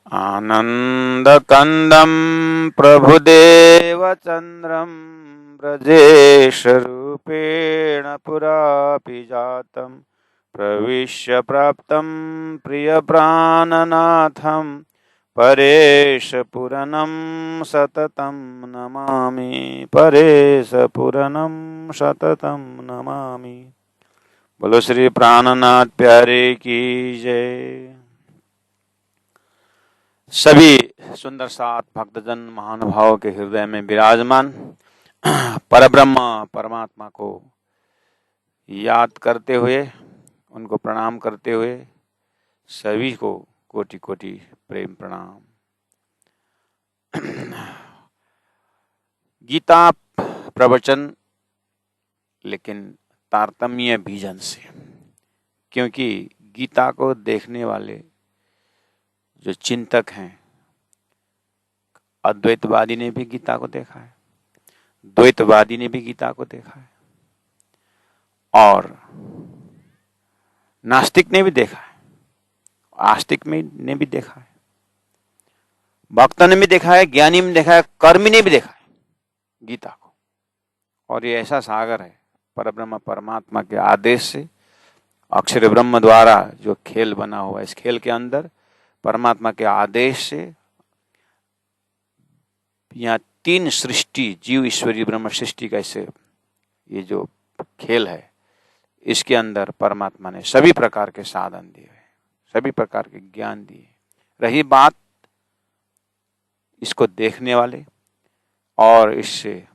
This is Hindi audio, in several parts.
आनन्दकन्दं प्रभुदेवचन्द्रं ब्रजेशरूपेण पुरापि जातं प्रविश्य प्राप्तं प्रियप्राणनाथं परेशपुरनं सततं नमामि। परेशपुरनं सततं नमामि। बोलो श्री प्राणनाथ प्यारे की जय। सभी सुंदर सात भक्तजन महानुभावों के हृदय में विराजमान परब्रह्म परमात्मा को याद करते हुए, उनको प्रणाम करते हुए सभी को कोटि कोटि प्रेम प्रणाम। गीता प्रवचन लेकिन तारतम्य विजन से, क्योंकि गीता को देखने वाले जो चिंतक हैं, अद्वैतवादी ने भी गीता को देखा है, द्वैतवादी ने भी गीता को देखा है, और नास्तिक ने भी देखा है, आस्तिक में ने भी देखा है, भक्त ने भी देखा है, ज्ञानी ने देखा है, कर्मी ने भी देखा है गीता को। और ये ऐसा सागर है, परब्रह्म परमात्मा के आदेश से अक्षर ब्रह्म द्वारा जो खेल बना हुआ है, इस खेल के अंदर परमात्मा के आदेश से यहाँ तीन सृष्टि, जीव ईश्वरी ब्रह्म सृष्टि का इसे ये जो खेल है, इसके अंदर परमात्मा ने सभी प्रकार के साधन दिए, सभी प्रकार के ज्ञान दिए। रही बात इसको देखने वाले, और इससे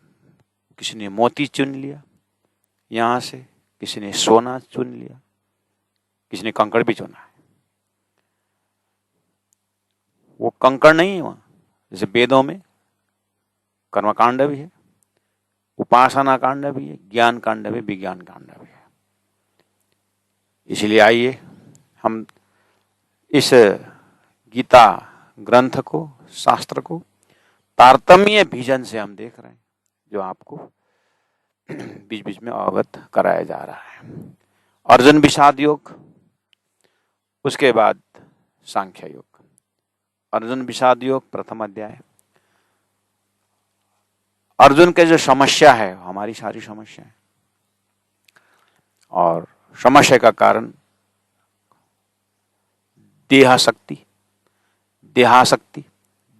किसी ने मोती चुन लिया, यहाँ से किसी ने सोना चुन लिया, किसी ने कंकड़ भी चुना है। वो कंकड़ नहीं है वहाँ, जैसे वेदों में कर्मकांड भी है, उपासना कांड भी है, ज्ञान कांड भी, विज्ञान कांड भी है। इसलिए आइए हम इस गीता ग्रंथ को, शास्त्र को तारतम्य विजन से हम देख रहे हैं, जो आपको बीच बीच में अवगत कराया जा रहा है। अर्जुन विषाद योग, उसके बाद सांख्य योग। अर्जुन विषाद योग प्रथम अध्याय। अर्जुन के जो समस्या है, हमारी सारी समस्या है, और समस्या का कारण देहासक्ति,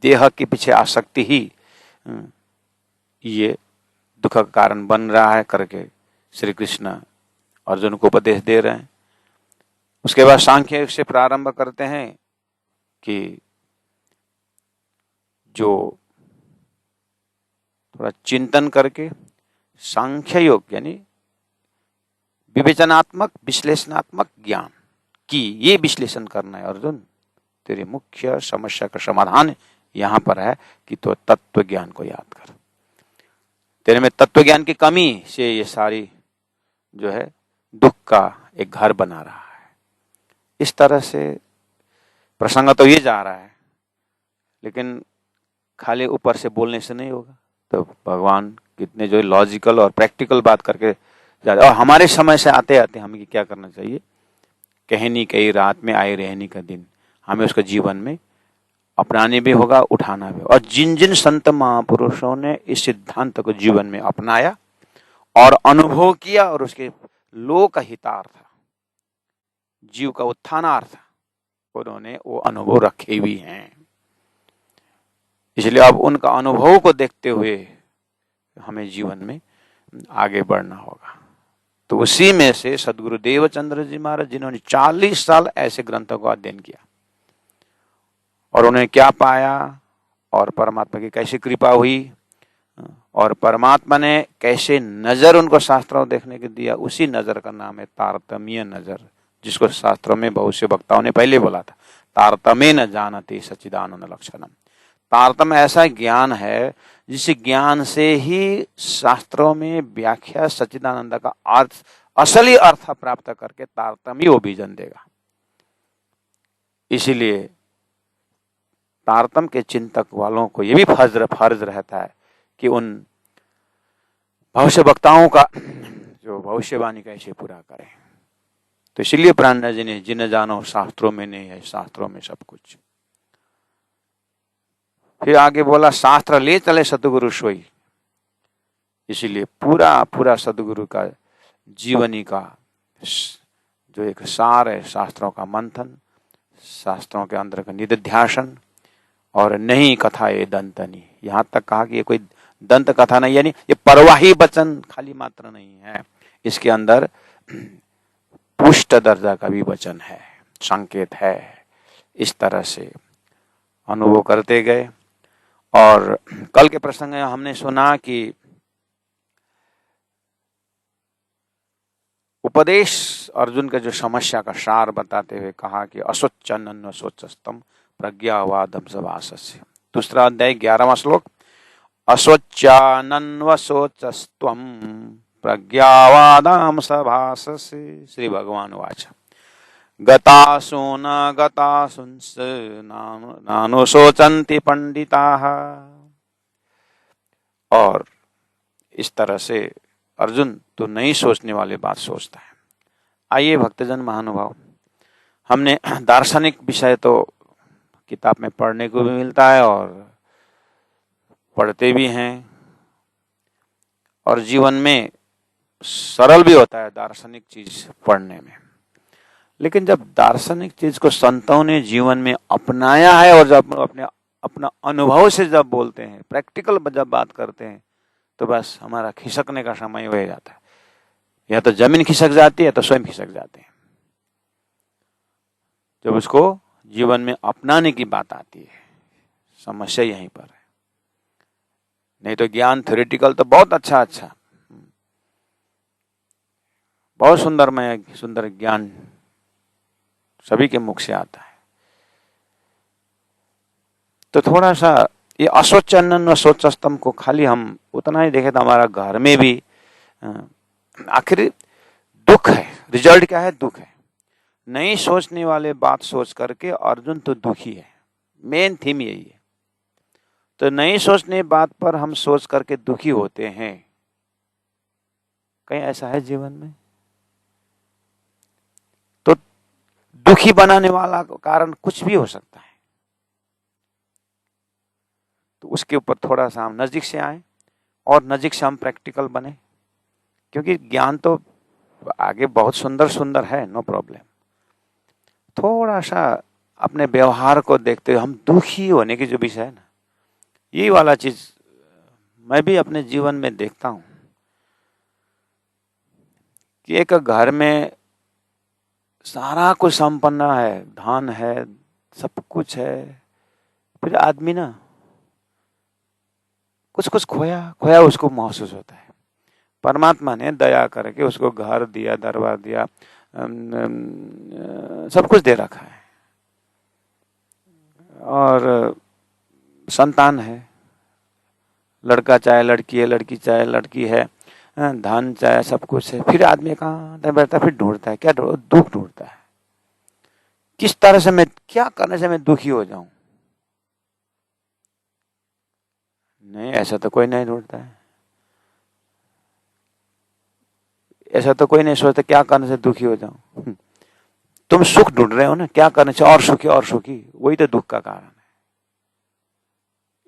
देह के पीछे आसक्ति ही ये दुख का कारण बन रहा है करके श्री कृष्ण अर्जुन को उपदेश दे रहे हैं। उसके बाद सांख्य से प्रारंभ करते हैं कि जो थोड़ा चिंतन करके सांख्य योग यानी विवेचनात्मक विश्लेषणात्मक ज्ञान की ये विश्लेषण करना है। अर्जुन, तेरी मुख्य समस्या का समाधान यहाँ पर है कि तो तत्व ज्ञान को याद कर। तेरे में तत्व ज्ञान की कमी से ये सारी जो है दुख का एक घर बना रहा है। इस तरह से प्रसंग तो ये जा रहा है, लेकिन खाली ऊपर से बोलने से नहीं होगा। तो भगवान कितने जो लॉजिकल और प्रैक्टिकल बात करके जा रहे। और हमारे समय से आते आते हमें क्या करना चाहिए, कहनी कही रात में आए रहनी का दिन, हमें उसका जीवन में अपनाने भी होगा, उठाना भी। और जिन जिन संत महापुरुषों ने इस सिद्धांत को जीवन में अपनाया और अनुभव किया, और उसके लोक हितार्थ, जीव का उत्थानार्थ उन्होंने वो अनुभव रखे भी हैं। इसलिए अब उनका अनुभव को देखते हुए हमें जीवन में आगे बढ़ना होगा। तो उसी में से सदगुरु देवचंद्र जी महाराज, जिन्होंने 40 साल ऐसे ग्रंथों का अध्ययन किया, और उन्हें क्या पाया, और परमात्मा की कैसी कृपा हुई, और परमात्मा ने कैसे नजर उनको शास्त्रों देखने के दिया, उसी नजर का नाम है तारतम्य नजर, जिसको शास्त्रों में बहुत से वक्ताओं ने पहले बोला था, तारतम्य न जानते सच्चिदानंद लक्षणम। तारतम्य ऐसा ज्ञान है जिस ज्ञान से ही शास्त्रों में व्याख्या सच्चिदानंद का अर्थ, असली अर्थ प्राप्त करके तारतम्य वो विजन देगा। इसीलिए तारतम्य के चिंतक वालों को ये भी फर्ज रहता है कि उन भविष्य वक्ताओं का जो भविष्यवाणी कैसे पूरा करें। तो इसलिए प्राणनाथ जी ने जिन जानो शास्त्रों में नहीं है, शास्त्रों में सब कुछ। फिर आगे बोला शास्त्र ले चले सतगुरु सोई। इसीलिए पूरा पूरा सदगुरु का जीवनी का जो एक सार है, शास्त्रों का मंथन, शास्त्रों के अंदर का निधिध्यासन, और नहीं कथा ये दंतनी, यहां तक कहा कि ये कोई दंत कथा नहीं, यानी ये परवाही वचन खाली मात्र नहीं है, इसके अंदर पुष्ट दर्जा का भी वचन है, संकेत है। इस तरह से अनुभव करते गए। और कल के प्रसंग में हमने सुना कि उपदेश अर्जुन का जो समस्या का सार बताते हुए कहा कि असोच्चन्न सोचस्तम प्रज्ञावादम सभासस्य। दूसरा अध्याय 11वां श्लोक, असोच्चानन्व सोचस्त्वम प्रज्ञावादाम सभाससे। श्री भगवान वाच गतासु न गतासुंस नानु सोचन्ति पंडिताः। और इस तरह से अर्जुन तो नहीं सोचने वाले बात सोचता है। आइए भक्तजन महानुभाव, हमने दार्शनिक विषय तो किताब में पढ़ने को भी मिलता है और पढ़ते भी हैं, और जीवन में सरल भी होता है दार्शनिक चीज पढ़ने में। लेकिन जब दार्शनिक चीज को संतों ने जीवन में अपनाया है और जब अपना अनुभव से जब बोलते हैं, प्रैक्टिकल जब बात करते हैं, तो बस हमारा खिसकने का समय हो जाता है। या तो जमीन खिसक जाती है तो स्वयं खिसक जाते हैं जब उसको जीवन में अपनाने की बात आती है। समस्या यहीं पर है। नहीं तो ज्ञान थ्योरेटिकल तो बहुत अच्छा बहुत सुंदर ज्ञान सभी के मुख से आता है। तो थोड़ा सा ये असोचन व सोचस्तम को खाली हम उतना ही देखें तो हमारा घर में भी आखिर दुख है। रिजल्ट क्या है? दुख है। नहीं सोचने वाले बात सोच करके अर्जुन तो दुखी है। मेन थीम यही है। तो नहीं सोचने बात पर हम सोच करके दुखी होते हैं। कहीं ऐसा है जीवन में? तो दुखी बनाने वाला कारण कुछ भी हो सकता है। तो उसके ऊपर थोड़ा सा हम नजदीक से आए और नजदीक से हम प्रैक्टिकल बने, क्योंकि ज्ञान तो आगे बहुत सुंदर है, नो प्रॉब्लम। थोड़ा सा अपने व्यवहार को देखते हुए हम दुखी होने की जो विषय है ना, ये वाला चीज मैं भी अपने जीवन में देखता हूं कि एक घर में सारा कुछ संपन्न है, धन है, सब कुछ है, फिर आदमी ना कुछ खोया उसको महसूस होता है। परमात्मा ने दया करके उसको घर दिया, दरबार दिया, सब कुछ दे रखा है, और संतान है, लड़का चाहे लड़की है, लड़की चाहे लड़की है, धन चाहे सब कुछ है। फिर आदमी कहाँ बैठता, फिर ढूंढता है, क्या दुख ढूंढता है। किस तरह से मैं, क्या करने से मैं दुखी हो जाऊं? नहीं, ऐसा तो कोई नहीं ढूंढता है। ऐसा तो कोई नहीं सोचता क्या करने से दुखी हो जाऊं। तुम सुख ढूंढ रहे हो ना, क्या करने से और सुखी, वही तो दुख का कारण है।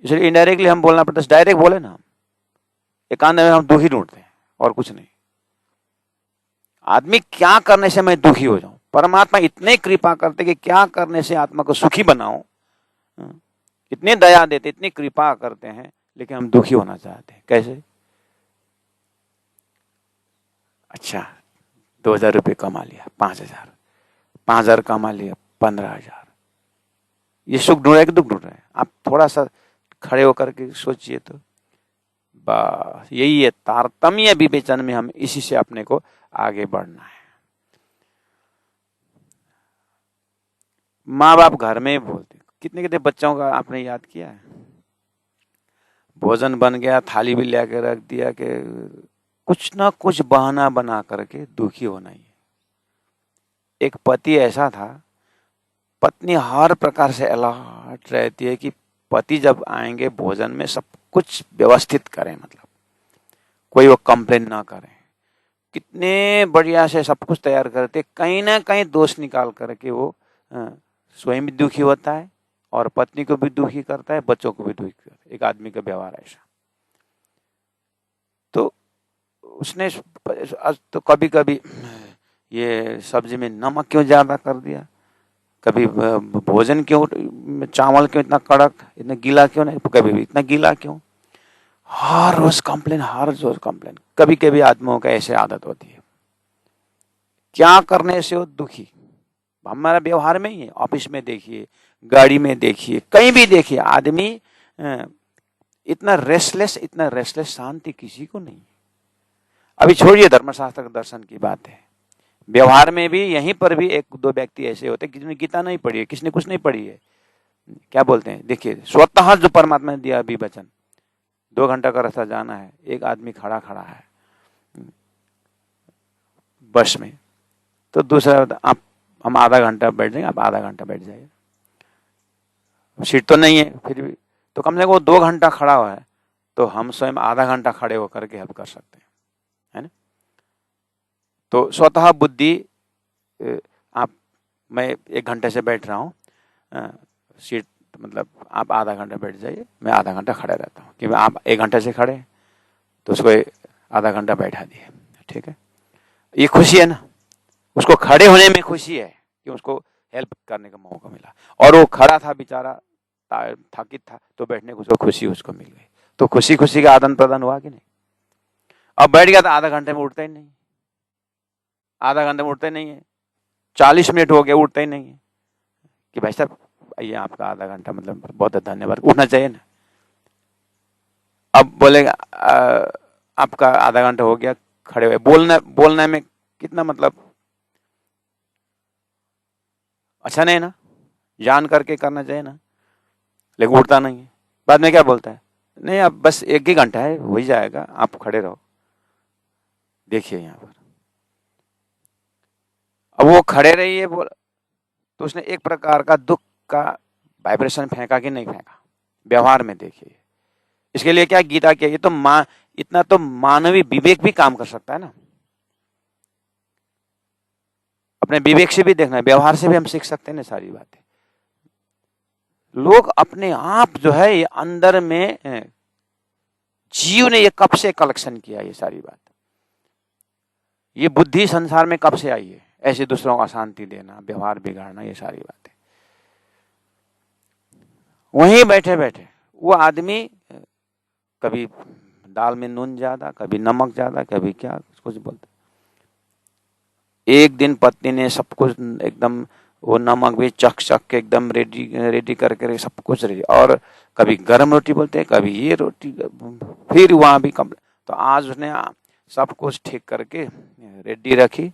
इसलिए इनडायरेक्टली हम बोलना पड़ता है। डायरेक्ट बोले ना, एकांत में हम दुखी ढूंढते हैं और कुछ नहीं। आदमी क्या करने से मैं दुखी हो जाऊं? परमात्मा इतने कृपा करते कि क्या करने से आत्मा को सुखी बनाओ, इतने दया देते, इतनी कृपा करते हैं, लेकिन हम दुखी होना चाहते हैं। कैसे? अच्छा, 2000 रुपये कमा लिया, 5000, 5000 कमा लिया, 15000, ये सुख ढूंढ रहे हैं कि दुख ढूंढ रहे हैं? आप थोड़ा सा खड़े होकर के सोचिए तो। बस यही है तारतम्य विवेचन में, हम इसी से अपने को आगे बढ़ना है। माँ बाप घर में बोलते, कितने बच्चों का आपने याद किया है? भोजन बन गया, थाली भी ले रख दिया कि कुछ ना कुछ बहाना बना करके दुखी होना ही है। एक पति ऐसा था, पत्नी हर प्रकार से अलर्ट रहती है कि पति जब आएंगे भोजन में सब कुछ व्यवस्थित करें, मतलब कोई वो कंप्लेन ना करे। कितने बढ़िया से सब कुछ तैयार करते, कहीं ना कहीं दोष निकाल करके वो स्वयं भी दुखी होता है और पत्नी को भी दुखी करता है, बच्चों को भी दुखी करता है। एक आदमी का व्यवहार ऐसा। तो उसने तो कभी कभी ये सब्जी में नमक क्यों ज्यादा कर दिया, कभी भोजन क्यों, चावल क्यों इतना कड़क, इतना गीला क्यों नहीं, कभी भी इतना गीला क्यों, हर रोज कंप्लेन। कभी कभी आदमियों का ऐसे आदत होती है, क्या करने से वो दुखी। हमारा व्यवहार में ही है, ऑफिस में देखिए, गाड़ी में देखिए, कहीं भी देखिए, आदमी इतना रेस्टलेस शांति किसी को नहीं। अभी छोड़िए धर्मशास्त्र दर्शन की बात है, व्यवहार में भी यहीं पर भी एक दो व्यक्ति ऐसे होते हैं जिन्होंने गीता नहीं पढ़ी है, किसने कुछ नहीं पढ़ी है, क्या बोलते हैं, देखिए स्वतः जो परमात्मा ने दिया अभी वचन, 2 घंटा का रास्ता जाना है, एक आदमी खड़ा है बस में, तो दूसरा आप, हम आधा घंटा बैठ जाएंगे, आप आधा घंटा बैठ जाइए, सीट तो नहीं है फिर भी, तो कम से कम वो 2 घंटा खड़ा हुआ है, तो हम स्वयं आधा घंटा खड़े होकर के हेल्प कर सकते हैं, है ना। तो स्वतः बुद्धि, मैं 1 घंटे से बैठ रहा हूँ, सीट मतलब आप आधा घंटा बैठ जाइए, मैं आधा घंटा खड़ा रहता हूँ, कि आप 1 घंटे से खड़े तो उसको आधा घंटा बैठा दिए, ठीक है। ये खुशी है ना, उसको खड़े होने में खुशी है कि उसको हेल्प करने का मौका मिला, और वो खड़ा था बेचारा, थकित था, तो बैठने को खुशी उसको मिल गई, तो खुशी का आदान प्रदान हुआ कि नहीं। अब बैठ गया तो आधा घंटे में उठता ही नहीं, आधा घंटे में उठता ही नहीं है, 40 मिनट हो गया उठता ही नहीं है, कि भाई साहब ये आपका आधा घंटा मतलब बहुत धन्यवाद, उठना चाहिए ना। अब बोलेगा आपका आधा घंटा हो गया खड़े हुए, बोलने में कितना मतलब अच्छा नहीं ना, जान करके करना चाहिए ना, लेकिन उठता नहीं है। बाद में क्या बोलता है, नहीं अब बस 1 ही घंटा है, हो ही जाएगा, आप खड़े रहो। देखिए यहाँ पर, अब वो खड़े रहिए बोल, तो उसने एक प्रकार का दुख का वाइब्रेशन फेंका कि नहीं फेंका, व्यवहार में देखिए। इसके लिए क्या गीता क्या, ये तो इतना तो मानवीय विवेक भी काम कर सकता है ना, अपने विवेक से भी देखना है, व्यवहार से भी हम सीख सकते हैं ना सारी बातें। लोग अपने आप जो है ये अंदर में, जीव ने ये कब से कलेक्शन किया, ये सारी बात, ये बुद्धि संसार में कब से आई है, ऐसे दूसरों को अशांति देना, व्यवहार बिगाड़ना, ये सारी बातें। वहीं बैठे बैठे वो आदमी कभी दाल में नून ज्यादा, कभी नमक ज्यादा, कभी क्या कुछ बोलता। एक दिन पत्नी ने सब कुछ एकदम, वो नमक भी चख के एकदम रेडी करके सब कुछ रेडी, और कभी गरम रोटी बोलते हैं, कभी ये रोटी, फिर वहां भी कम। तो आज उसने सब कुछ ठीक करके रेडी रखी,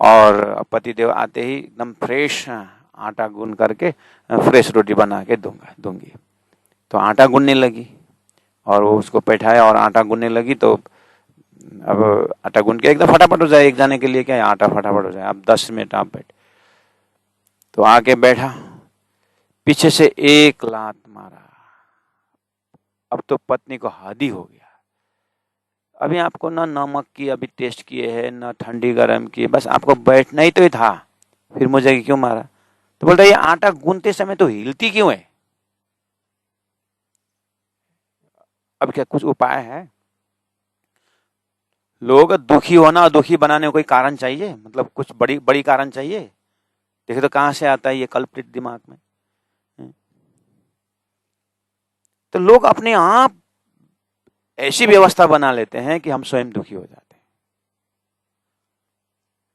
और पतिदेव आते ही एकदम फ्रेश आटा गूंद करके फ्रेश रोटी बना के दूंगी। तो आटा गूंदने लगी, और वो उसको बैठाया और आटा गूंदने लगी। तो अब आटा गूंद के एकदम फटाफट हो जाए, एक जाने के लिए क्या है, आटा फटाफट हो जाए, अब 10 मिनट आप बैठ। तो आके बैठा, पीछे से एक लात मारा। अब तो पत्नी को हद ही हो गया, अभी आपको ना नमक की अभी टेस्ट किए है, ना ठंडी गर्म की, बस आपको बैठना ही तो ही था, फिर मुझे क्यों मारा। तो बोलता ये आटा गूंदते समय तो हिलती क्यों है, अब क्या कुछ उपाय है। लोग दुखी होना, दुखी बनाने को कोई कारण चाहिए, मतलब कुछ बड़ी कारण चाहिए। देखिए तो कहां से आता है ये कल्प्रिट दिमाग में। तो लोग अपने आप ऐसी व्यवस्था बना लेते हैं कि हम स्वयं दुखी हो जाते हैं।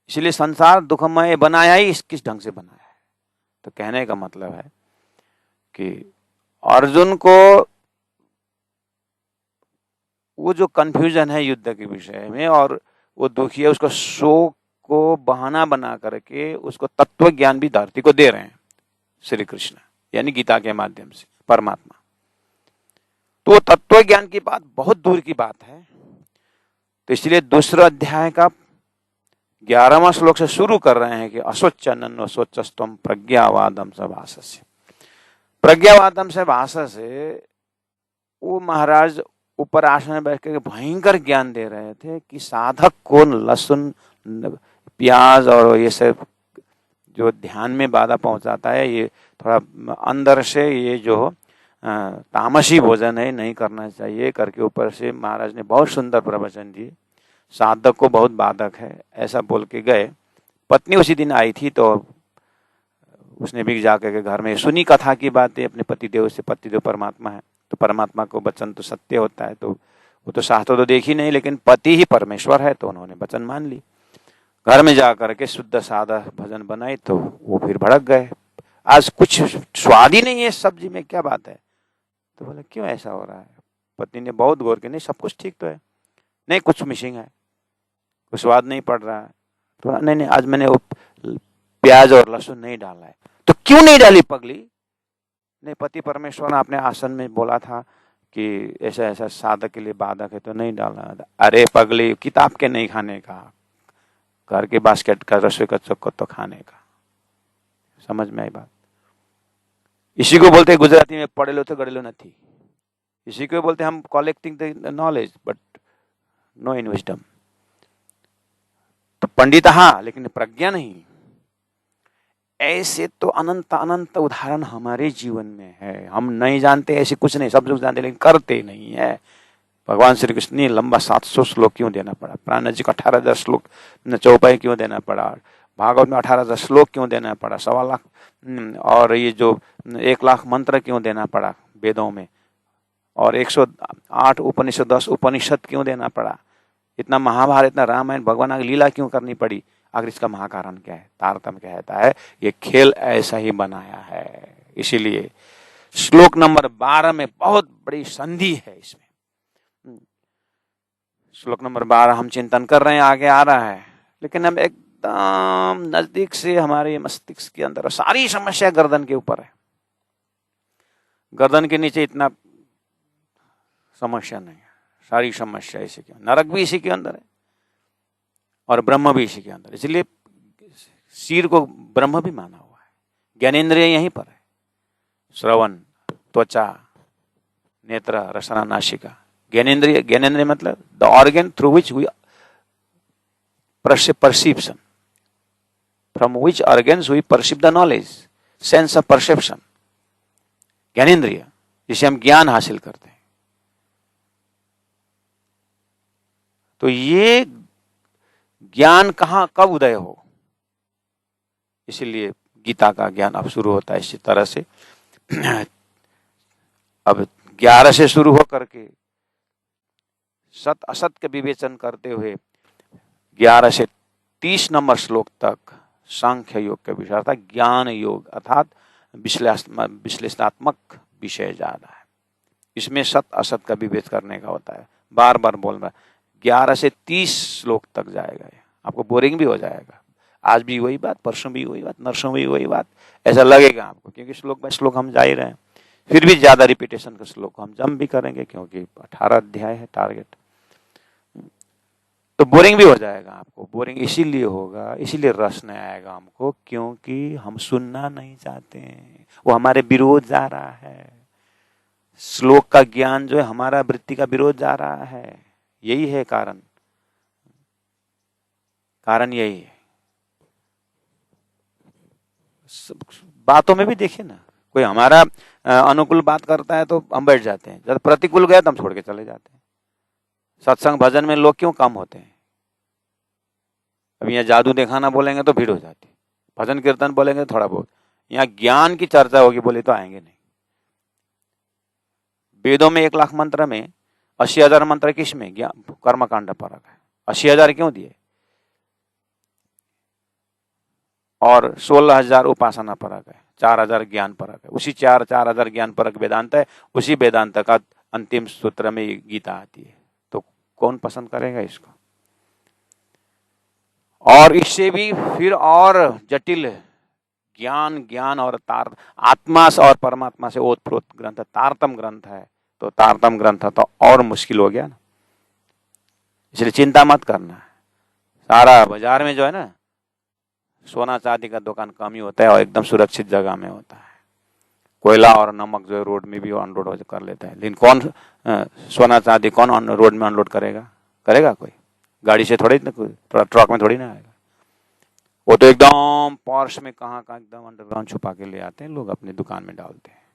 इसलिए संसार दुखमय बनाया ही किस ढंग से बनाया है। तो कहने का मतलब है कि अर्जुन को वो जो कंफ्यूजन है युद्ध के विषय में, और वो दुखी है, उसको शोक को बहाना बना करके उसको तत्व ज्ञान भी धरती को दे रहे हैं श्री कृष्ण, यानी गीता के माध्यम से परमात्मा। तो तत्व ज्ञान की बात बहुत दूर की बात है। तो इसलिए दूसरे अध्याय का 11वां श्लोक से शुरू कर रहे हैं कि असोच्चनन असोच्चस्तम प्रज्ञावादम से भाषस्य। प्रज्ञावादम से भाषा से वो महाराज ऊपर आसन में बैठ कर भयंकर ज्ञान दे रहे थे कि साधक को लहसुन, प्याज और ये सब जो ध्यान में बाधा पहुंचाता है, ये थोड़ा अंदर से ये जो तामसी भोजन है नहीं करना चाहिए करके ऊपर से महाराज ने बहुत सुंदर प्रवचन दिए। साधक को बहुत बाधक है ऐसा बोल के गए। पत्नी उसी दिन आई थी तो उसने भी जाकर के घर में सुनी कथा की बातें अपने पतिदेव से। पतिदेव परमात्मा है तो परमात्मा को वचन तो सत्य होता है, तो वो तो शास्त्र तो देखी नहीं लेकिन पति ही परमेश्वर है तो उन्होंने वचन मान ली। घर में जाकर के शुद्ध सादा भोजन बनाई तो वो फिर भड़क गए, आज कुछ स्वाद ही नहीं है सब्जी में, क्या बात है। तो बोले क्यों ऐसा हो रहा है। पत्नी ने बहुत गौर किया, नहीं सब कुछ ठीक तो है, नहीं कुछ मिसिंग है, कुछ स्वाद नहीं पड़ रहा है। तो नहीं नहीं आज मैंने वो प्याज और लहसुन नहीं डाला है। तो क्यों नहीं डाली पगली। नहीं पति परमेश्वर ने अपने आसन में बोला था कि ऐसा ऐसा साधक के लिए बाधक है तो नहीं डालना। अरे पगली किताब के नहीं खाने का, घर के बास्केट का रसोई का चक्कर तो खाने का। समझ में आई बात। इसी को बोलते गुजराती में पढ़ेलो तो गड़ेलो नहीं। इसी को बोलते हम collecting the knowledge but no in wisdom. तो पंडित हाँ लेकिन प्रज्ञा नहीं। ऐसे तो अनंत अनंत उदाहरण हमारे जीवन में है। हम नहीं जानते ऐसे कुछ नहीं, सब लोग जानते लेकिन करते नहीं है। भगवान श्री कृष्ण ने लंबा 700 श्लोक क्यों देना पड़ा, प्राण जी को 18,000 श्लोक चौपाई क्यों देना पड़ा, भागवत में 18,000 श्लोक क्यों देना पड़ा, 1.25 लाख और ये जो 1 लाख मंत्र क्यों देना पड़ा वेदों में, और 108 उपनिषद 10 उपनिषद क्यों देना पड़ा, इतना महाभारत इतना रामायण भगवान की लीला क्यों करनी पड़ी। आखिर इसका महाकारण क्या है। तारतम्य कहता है ये खेल ऐसा ही बनाया है। इसीलिए श्लोक नंबर 12 में बहुत बड़ी संधि है। इसमें श्लोक नंबर 12 हम चिंतन कर रहे हैं, आगे आ रहा है, लेकिन हम एकदम नजदीक से हमारे मस्तिष्क के अंदर सारी समस्या गर्दन के ऊपर है। गर्दन के नीचे इतना समस्या नहीं है, सारी समस्या इसी के, नरक भी इसी के अंदर है और ब्रह्म भी इसी के अंदर। इसलिए सिर को ब्रह्म भी माना हुआ है। ज्ञानेंद्रिय यहीं पर है, श्रवण, त्वचा, नेत्र, रसना, नासिका। ज्ञानेंद्रिय, ज्ञानेंद्रिय मतलब the organ through which we perception, from which organs we perceive the knowledge, sense of perception. ज्ञानेंद्रिय जिसे हम ज्ञान हासिल करते हैं। तो ये ज्ञान कहां कब उदय हो, इसीलिए गीता का ज्ञान अब शुरू होता है इसी तरह से। अब 11 से शुरू हो करके सत असत के विवेचन करते हुए 11 से 30 नंबर श्लोक तक सांख्य योग के विषय अर्थात ज्ञान योग अर्थात विश्लेषणात्मक विषय ज्यादा है। इसमें सत असत का विवेचन करने का होता है। बार बार बोल रहा है 11 से 30 श्लोक तक जाएगा। आपको बोरिंग भी हो जाएगा, आज भी वही बात, परसों भी वही बात, नरसों भी वही बात, ऐसा लगेगा आपको, क्योंकि श्लोक बाय श्लोक हम जा ही रहे हैं। फिर भी ज्यादा रिपीटेशन का श्लोक हम जम भी करेंगे क्योंकि 18 अध्याय है टारगेट, तो बोरिंग भी हो जाएगा आपको। बोरिंग इसीलिए होगा, इसीलिए रस नहीं आएगा हमको, क्योंकि हम सुनना नहीं चाहते हैं, वो हमारे विरोध जा रहा है। श्लोक का ज्ञान जो है हमारा वृत्ति का विरोध जा रहा है। यही है कारण, कारण यही है। बातों में भी देखिए ना, कोई हमारा अनुकूल बात करता है तो हम बैठ जाते हैं, जब प्रतिकूल गया तो हम छोड़ के चले जाते हैं। सत्संग भजन में लोग क्यों कम होते हैं। अब यहाँ जादू दिखाना बोलेंगे तो भीड़ हो जाती है, भजन कीर्तन बोलेंगे थोड़ा बहुत, यहाँ ज्ञान की चर्चा होगी बोले तो आएंगे नहीं। वेदों में 1 लाख मंत्र में 80,000 मंत्र किस में, ज्ञान कर्मकांड परक है। 80,000 क्यों दिए, और 16,000 उपासना परक है, 4,000 ज्ञान परक है। उसी 4,000 ज्ञान परक वेदांत है, उसी वेदांत का अंतिम सूत्र में गीता आती है। तो कौन पसंद करेगा इसको। और इससे भी फिर और जटिल ज्ञान और आत्मा से और परमात्मा से ओतप्रोत ग्रंथ तारतम ग्रंथ है। तो तारतम ग्रंथ तो और मुश्किल हो गया ना, इसलिए चिंता मत करना। सारा बाजार में जो है ना सोना चांदी का दुकान कम ही होता है और एकदम सुरक्षित जगह में होता है। कोयला और नमक जो है रोड में भी अनलोड कर लेता है, लेकिन कौन सोना चांदी कौन रोड में अनलोड करेगा, करेगा कोई? गाड़ी से थोड़ी ना, कोई ट्रक में थोड़ी ना आएगा। वो तो एकदम पॉर्श में कहाँ कहाँ एकदम अंडरग्राउंड छुपा के ले आते हैं लोग, अपनी दुकान में डालते हैं।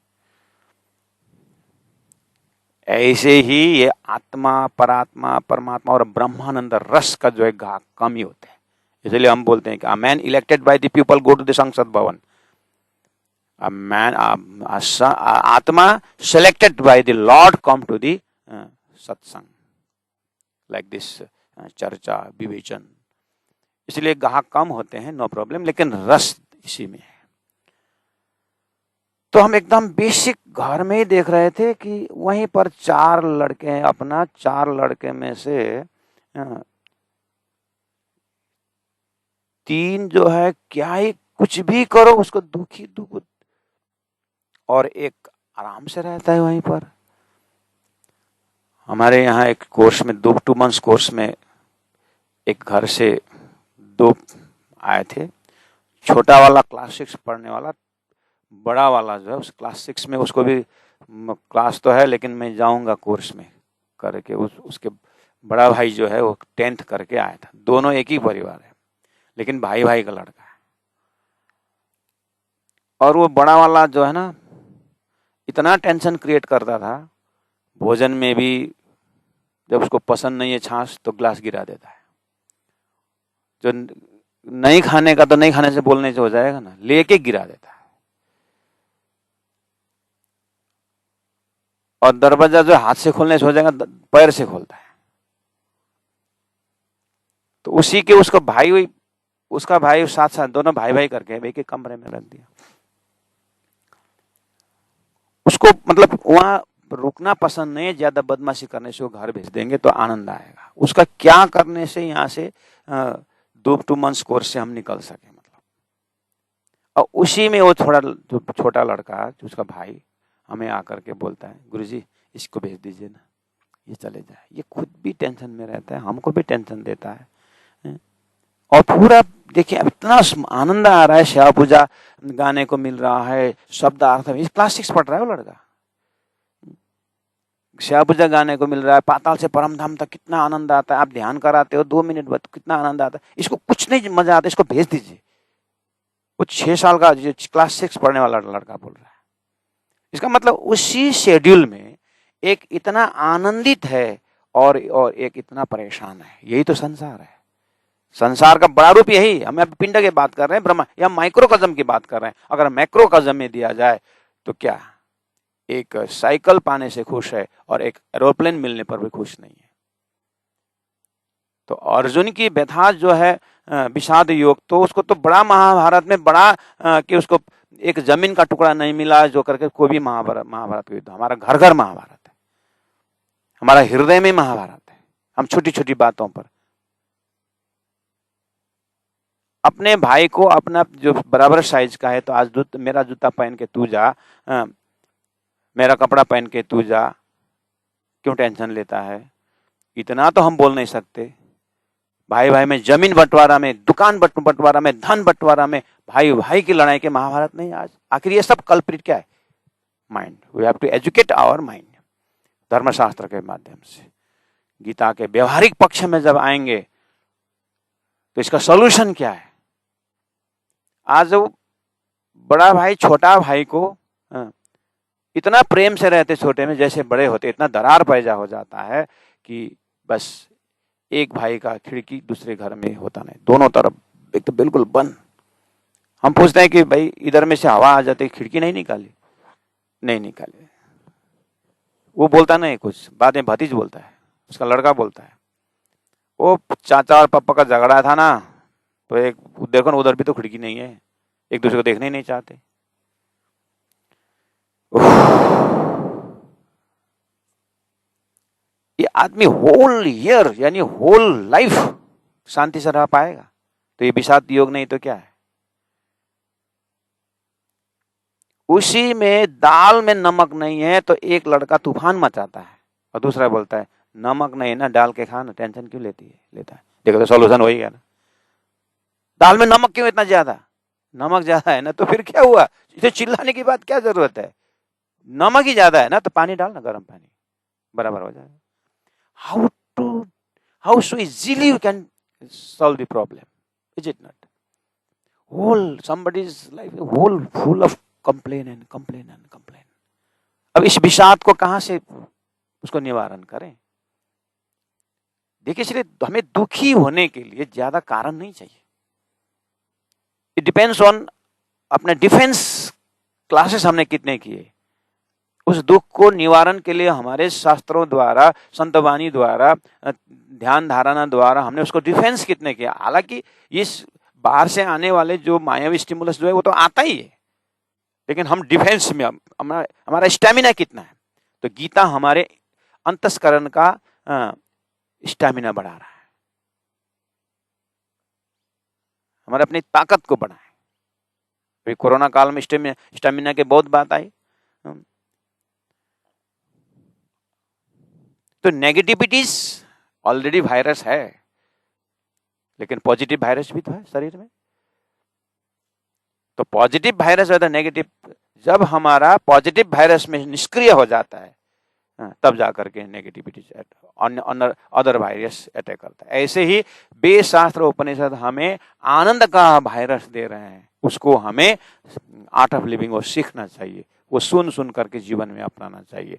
ऐसे ही ये आत्मा, परात्मा, परमात्मा और ब्रह्मानंद रस का जो है कम ही होते हैं। इसलिए हम बोलते हैं कि a man elected by the people go to the Sansad Bhavan. A man, atma selected by the Lord come to the satsang, like this charcha, vivechan. इसलिए ग्राहक कम होते हैं, नो प्रॉब्लम, लेकिन रस इसी में है। तो हम एकदम बेसिक घर में ही देख रहे थे कि वहीं पर 4 लड़के हैं अपना, 4 लड़के में से 3 जो है क्या ही कुछ भी करो उसको दुख ही दुख, और एक आराम से रहता है वहीं पर। हमारे यहाँ एक कोर्स में 2 मंथ्स कोर्स में एक घर से 2 आए थे। छोटा वाला क्लास 6 पढ़ने वाला, बड़ा वाला जो है उस क्लास 6 में, उसको भी क्लास तो है लेकिन मैं जाऊंगा कोर्स में करके, उसके बड़ा भाई जो है वो 10th करके आया था। दोनों एक ही परिवार है लेकिन भाई भाई का लड़का है। और वो बड़ा वाला जो है ना, इतना टेंशन क्रिएट करता था, भोजन में भी जब उसको पसंद नहीं है छाछ तो ग्लास गिरा देता है। जो नहीं खाने का तो नहीं खाने से बोलने से हो जाएगा ना, लेके गिरा देता है। और दरवाजा जो हाथ से खोलने से हो जाएगा, पैर से खोलता है। तो उसी के उसका भाई साथ साथ दोनों भाई भाई करके एक एक कमरे में रख दिया। उसको मतलब वहां रुकना पसंद नहीं है, ज्यादा बदमाशी करने से वो घर भेज देंगे तो आनंद आएगा। उसका क्या करने से यहाँ से 2 मंथ्स कोर्स से हम निकल सके, मतलब। और उसी में वो थोड़ा जो छोटा लड़का, जो उसका भाई, हमें आकर के बोलता है, गुरुजी इसको भेज दीजिए ना, ये चले जाए। ये खुद भी टेंशन में रहता है, हमको भी टेंशन देता है। और पूरा देखिए इतना आनंद आ रहा है, श्याम पूजा गाने को मिल रहा है, शब्द अर्थ। इस क्लास 6 पढ़ रहा है वो लड़का, श्याम पूजा गाने को मिल रहा है, पाताल से परम धाम तक कितना आनंद आता है। आप ध्यान कराते हो 2 मिनट बाद कितना आनंद आता है। इसको कुछ नहीं मजा आता, इसको भेज दीजिए। वो 6 साल का जो क्लास 6 पढ़ने वाला लड़का बोल रहा है। इसका मतलब उसी शेड्यूल में एक इतना आनंदित है और एक इतना परेशान है। यही तो संसार है। संसार का बड़ा रूप यही। हम अभी पिंड की बात कर रहे हैं, ब्रह्मा, या माइक्रोकॉस्म की बात कर रहे हैं। अगर मैक्रोकॉस्म में दिया जाए तो क्या, एक साइकिल पाने से खुश है और एक एरोप्लेन मिलने पर भी खुश नहीं है। तो अर्जुन की व्यथा जो है विषाद योग, तो उसको तो बड़ा महाभारत में बड़ा कि उसको एक जमीन का टुकड़ा नहीं मिला जो करके कोई भी महाभारत का युद्ध। हमारा घर घर महाभारत है, हमारा हृदय में महाभारत है। हम छोटी छोटी बातों पर अपने भाई को, अपना जो बराबर साइज का है, तो आज मेरा जूता पहन के तू जा, मेरा कपड़ा पहन के तू जा, क्यों टेंशन लेता है? इतना तो हम बोल नहीं सकते। भाई भाई में जमीन बंटवारा में, दुकान बंटवारा में, धन बंटवारा में, भाई भाई की लड़ाई के महाभारत नहीं आज। आखिर ये सब कल्प्रिट क्या है? Mind. We have to educate our mind धर्मशास्त्र के माध्यम से। गीता के व्यवहारिक पक्ष में जब आएंगे तो इसका सॉल्यूशन क्या है? आज वो बड़ा भाई छोटा भाई को इतना प्रेम से रहते छोटे में, जैसे बड़े होते इतना दरार पैदा हो जाता है कि बस एक भाई का खिड़की दूसरे घर में होता नहीं, दोनों तरफ एक तो बिल्कुल बंद। हम पूछते हैं कि भाई इधर में से हवा आ जाती, खिड़की नहीं निकाली? नहीं निकाली। वो बोलता नहीं कुछ, बाद में भतीज बोलता है, उसका लड़का बोलता है, वो चाचा और पापा का झगड़ा था ना, तो एक देखो ना उधर भी तो खिड़की नहीं है, एक दूसरे को देखने ही नहीं चाहते। ये आदमी होल ईयर यानी होल लाइफ शांति से रह पाएगा? तो ये विषाद योग नहीं तो क्या है? उसी में दाल में नमक नहीं है तो एक लड़का तूफान मचाता है और दूसरा बोलता है नमक नहीं ना, डाल के खा ना, टेंशन क्यों लेता है? देखो तो सॉल्यूशन हो ही गया ना। दाल में नमक क्यों इतना ज्यादा? नमक ज्यादा है ना, तो फिर क्या हुआ? इसे चिल्लाने की बात क्या जरूरत है? नमक ही ज्यादा है ना, तो पानी डाल ना, गर्म पानी, बराबर हो जाएगा। How so easily you can solve the problem, is it not? Whole somebody's life whole full of complain and complain and complain. अब इस विषाद को कहां से उसको निवारण करें? देखिए, इसलिए हमें दुखी होने के लिए ज्यादा कारण नहीं चाहिए. इट डिपेंड्स ऑन अपने डिफेंस क्लासेस हमने कितने किए. उस दुख को निवारण के लिए हमारे शास्त्रों द्वारा, संतवाणी द्वारा, ध्यान धारणा द्वारा हमने उसको डिफेंस कितने किया. हालांकि इस बाहर से आने वाले जो मायावी स्टिमुलस जो है वो तो आता ही है, लेकिन हम डिफेंस में हमारा स्टैमिना कितना है. तो गीता हमारे अंतस्करण का स्टैमिना बढ़ा रहा है, हमारे अपनी ताकत को बढ़ाए. अभी कोरोना काल में स्टैमिना की बहुत बात आई. तो नेगेटिविटीज ऑलरेडी वायरस है, लेकिन पॉजिटिव वायरस भी तो है शरीर में. तो पॉजिटिव वायरस और नेगेटिव, जब हमारा पॉजिटिव वायरस में निष्क्रिय हो जाता है तब जाकर के नेगेटिविटी अदर वायरस अटैक करता है. ऐसे ही वेदशास्त्र उपनिषद हमें आनंद का वायरस दे रहे हैं, उसको हमें आर्ट ऑफ लिविंग और सीखना चाहिए, वो सुन सुन करके जीवन में अपनाना चाहिए.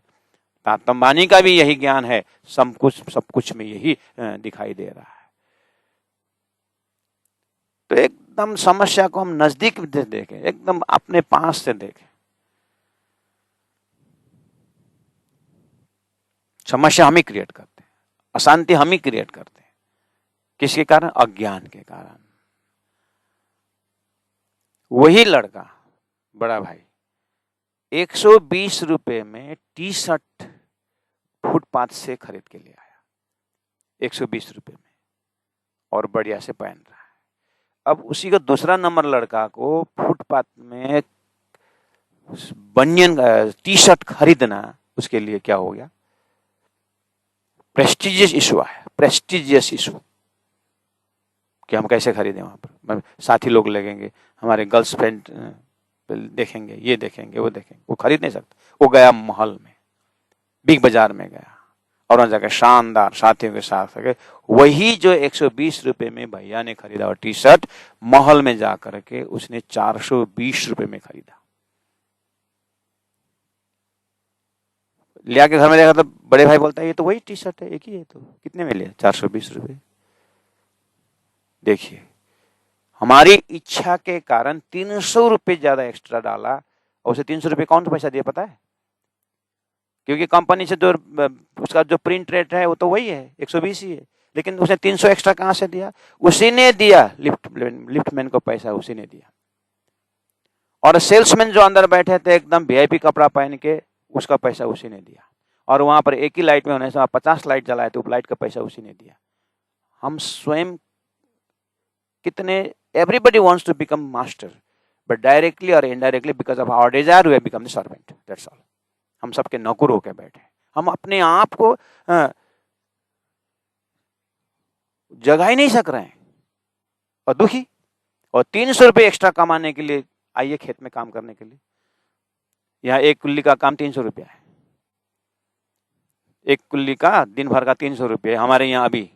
तात्म्बानी का भी यही ज्ञान है, सब कुछ में यही दिखाई दे रहा है. तो एकदम समस्या को हम नजदीक से देखें, एकदम अपने पास से देखें. समस्या हम ही क्रिएट करते हैं, अशांति हम ही क्रिएट करते हैं. किसके कारण? अज्ञान के कारण. वही लड़का, बड़ा भाई, 120 रुपए में टी शर्ट फुटपाथ से खरीद के ले आया, 120 रुपए में, और बढ़िया से पहन रहा है. अब उसी का दूसरा नंबर लड़का को फुटपाथ में बनियन टी शर्ट खरीदना उसके लिए क्या हो गया? प्रेस्टिजियस इशू है, प्रेस्टिजियस इशू कि हम कैसे खरीदें. वहां पर साथी लोग लगेंगे, हमारे गर्ल्स फ्रेंड देखेंगे, ये देखेंगे, वो देखेंगे, वो खरीद नहीं सकता. वो गया महल में, बिग बाजार में गया, और वहां जाकर शानदार साथियों के साथ वही जो 120 रुपए में भैया ने खरीदा और टी शर्ट, महल में जाकर के उसने 420 रुपए में खरीदा. लिया के घर में देखा तो बड़े भाई बोलता है ये तो वही टी शर्ट है, एक ही है, तो कितने में लिया? 420 रुपए. देखिए, हमारी इच्छा के कारण 300 रुपए ज्यादा एक्स्ट्रा डाला, और उसे 300 रुपए कौन सा पैसा दिया पता है? क्योंकि कंपनी से जो उसका जो प्रिंट रेट है वो तो वही है, 120 ही है, लेकिन उसने 300 एक्स्ट्रा कहां से दिया? उसी ने दिया, लिफ्टमैन को पैसा उसी ने दिया. और सेल्समैन जो अंदर बैठे थे एकदम वीआईपी कपड़ा पहन के, उसका पैसा उसी ने दिया. और वहां पर एक ही लाइट में होने से 50 लाइट जलाए तो लाइट का पैसा उसी ने दिया. हम स्वयं कितने, everybody wants to become master, but directly और indirectly because of our desire we have become the servant, that's all. हम सबके नौकर होकर बैठे, हम अपने आप को जगा ही नहीं सक रहे हैं और दुखी. और 300 रुपये एक्स्ट्रा कमाने के लिए आइए खेत में काम करने के लिए. यहाँ एक कुल्ली का काम 300 रुपया है, एक कुल्ली का दिन भर का 300 रुपये. हमारे यहाँ अभी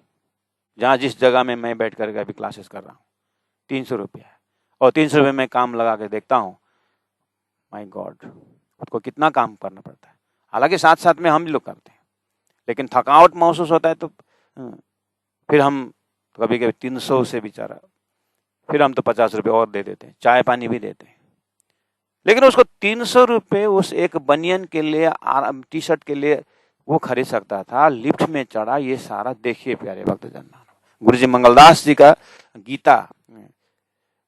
जहाँ जिस जगह में मैं बैठ करके अभी क्लासेस कर रहा हूँ 300 रुपया है, और 300 रुपये में काम लगा के देखता हूँ, माय गॉड, खुद को कितना काम करना पड़ता है. हालांकि साथ साथ में हम भी लोग करते हैं, लेकिन थकावट महसूस होता है तो फिर हम कभी कभी 300 से बेचारा, फिर हम तो 50 रुपये और दे देते हैं, चाय पानी भी देते हैं. लेकिन उसको 300 रुपये उस एक बनियन के लिए, टी शर्ट के लिए वो खरीद सकता था. लिफ्ट में चढ़ा. ये सारा देखिए प्यारे भक्तजन, गुरुजी मंगलदास जी का गीता,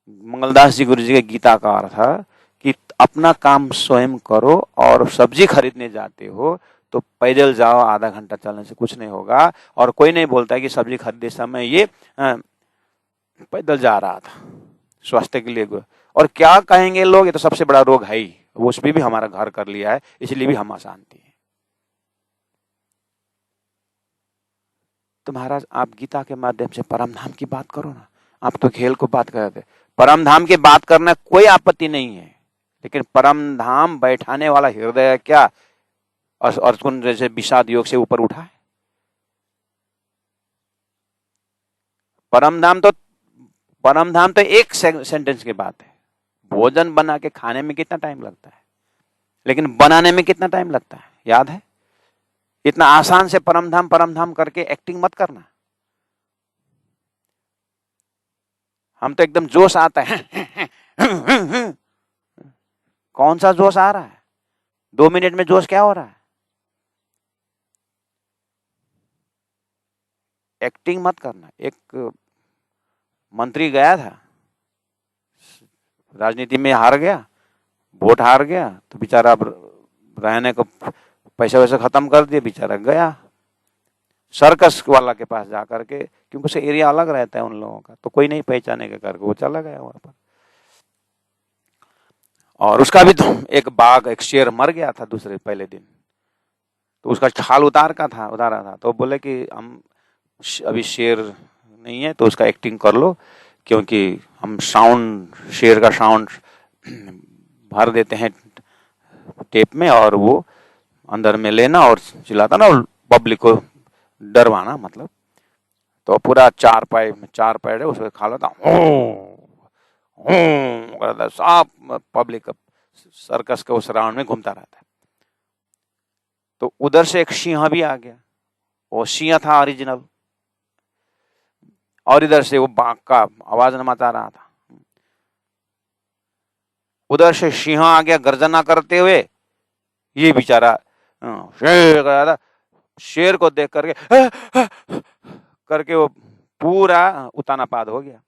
मंगलदास जी गुरु जी के गीता का अर्थ था कि अपना काम स्वयं करो, और सब्जी खरीदने जाते हो तो पैदल जाओ, आधा घंटा चलने से कुछ नहीं होगा. और कोई नहीं बोलता है कि सब्जी खरीदते समय ये पैदल जा रहा था स्वास्थ्य के लिए. और क्या कहेंगे लोग, ये तो सबसे बड़ा रोग है ही, वो उसमें भी हमारा घर कर लिया है, इसलिए भी हम अशांति हैं. तो महाराज, आप गीता के माध्यम से परम धाम की बात करो ना. आप तो खेल को बात कर रहे थे. परम धाम की बात करना कोई आपत्ति नहीं है, लेकिन परम धाम बैठाने वाला हृदय क्या अर्जुन जैसे विषाद योग से ऊपर उठा है? परम धाम तो परम धाम तो एक सेंटेंस की बात है। भोजन बना के खाने में कितना टाइम लगता है, लेकिन बनाने में कितना टाइम लगता है, याद है? इतना आसान से परम धाम करके एक्टिंग मत करना। हम तो एकदम जोश आता है कौन सा जोश आ रहा है? 2 मिनट में जोश क्या हो रहा है? एक्टिंग मत करना। एक मंत्री गया था, राजनीति में हार गया, वोट हार गया, तो बेचारा रहने को पैसा वैसा खत्म कर दिया, बेचारा गया सर्कस वाला के पास जाकर के, क्योंकि उसे एरिया अलग रहता है उन लोगों का, तो कोई नहीं पहचाने के करके वो चला गया वहां पर। और उसका भी तो एक बाघ, एक शेर मर गया था पहले दिन, तो उसका छाल उतारा था, तो बोले कि हम अभी शेर नहीं है तो उसका एक्टिंग कर लो, क्योंकि हम साउंड, शेर का साउंड भर देते हैं टेप में, और वो अंदर में लेना और चिल्लाता ना, और पब्लिक को डरवाना, मतलब। तो पूरा चार पैर है उसको खा लेता, सब पब्लिक सर्कस के उस राउंड में घूमता रहता है। तो उधर से एक सिंह भी आ गया, वो सिंह था ओरिजिनल, और इधर से वो बाघ का आवाज नमाता रहा था। उधर से सिंह आ गया गर्जना करते हुए, ये बेचारा शेर कर रहा था, शेर को देख करके वो पूरा उतानापाद हो गया।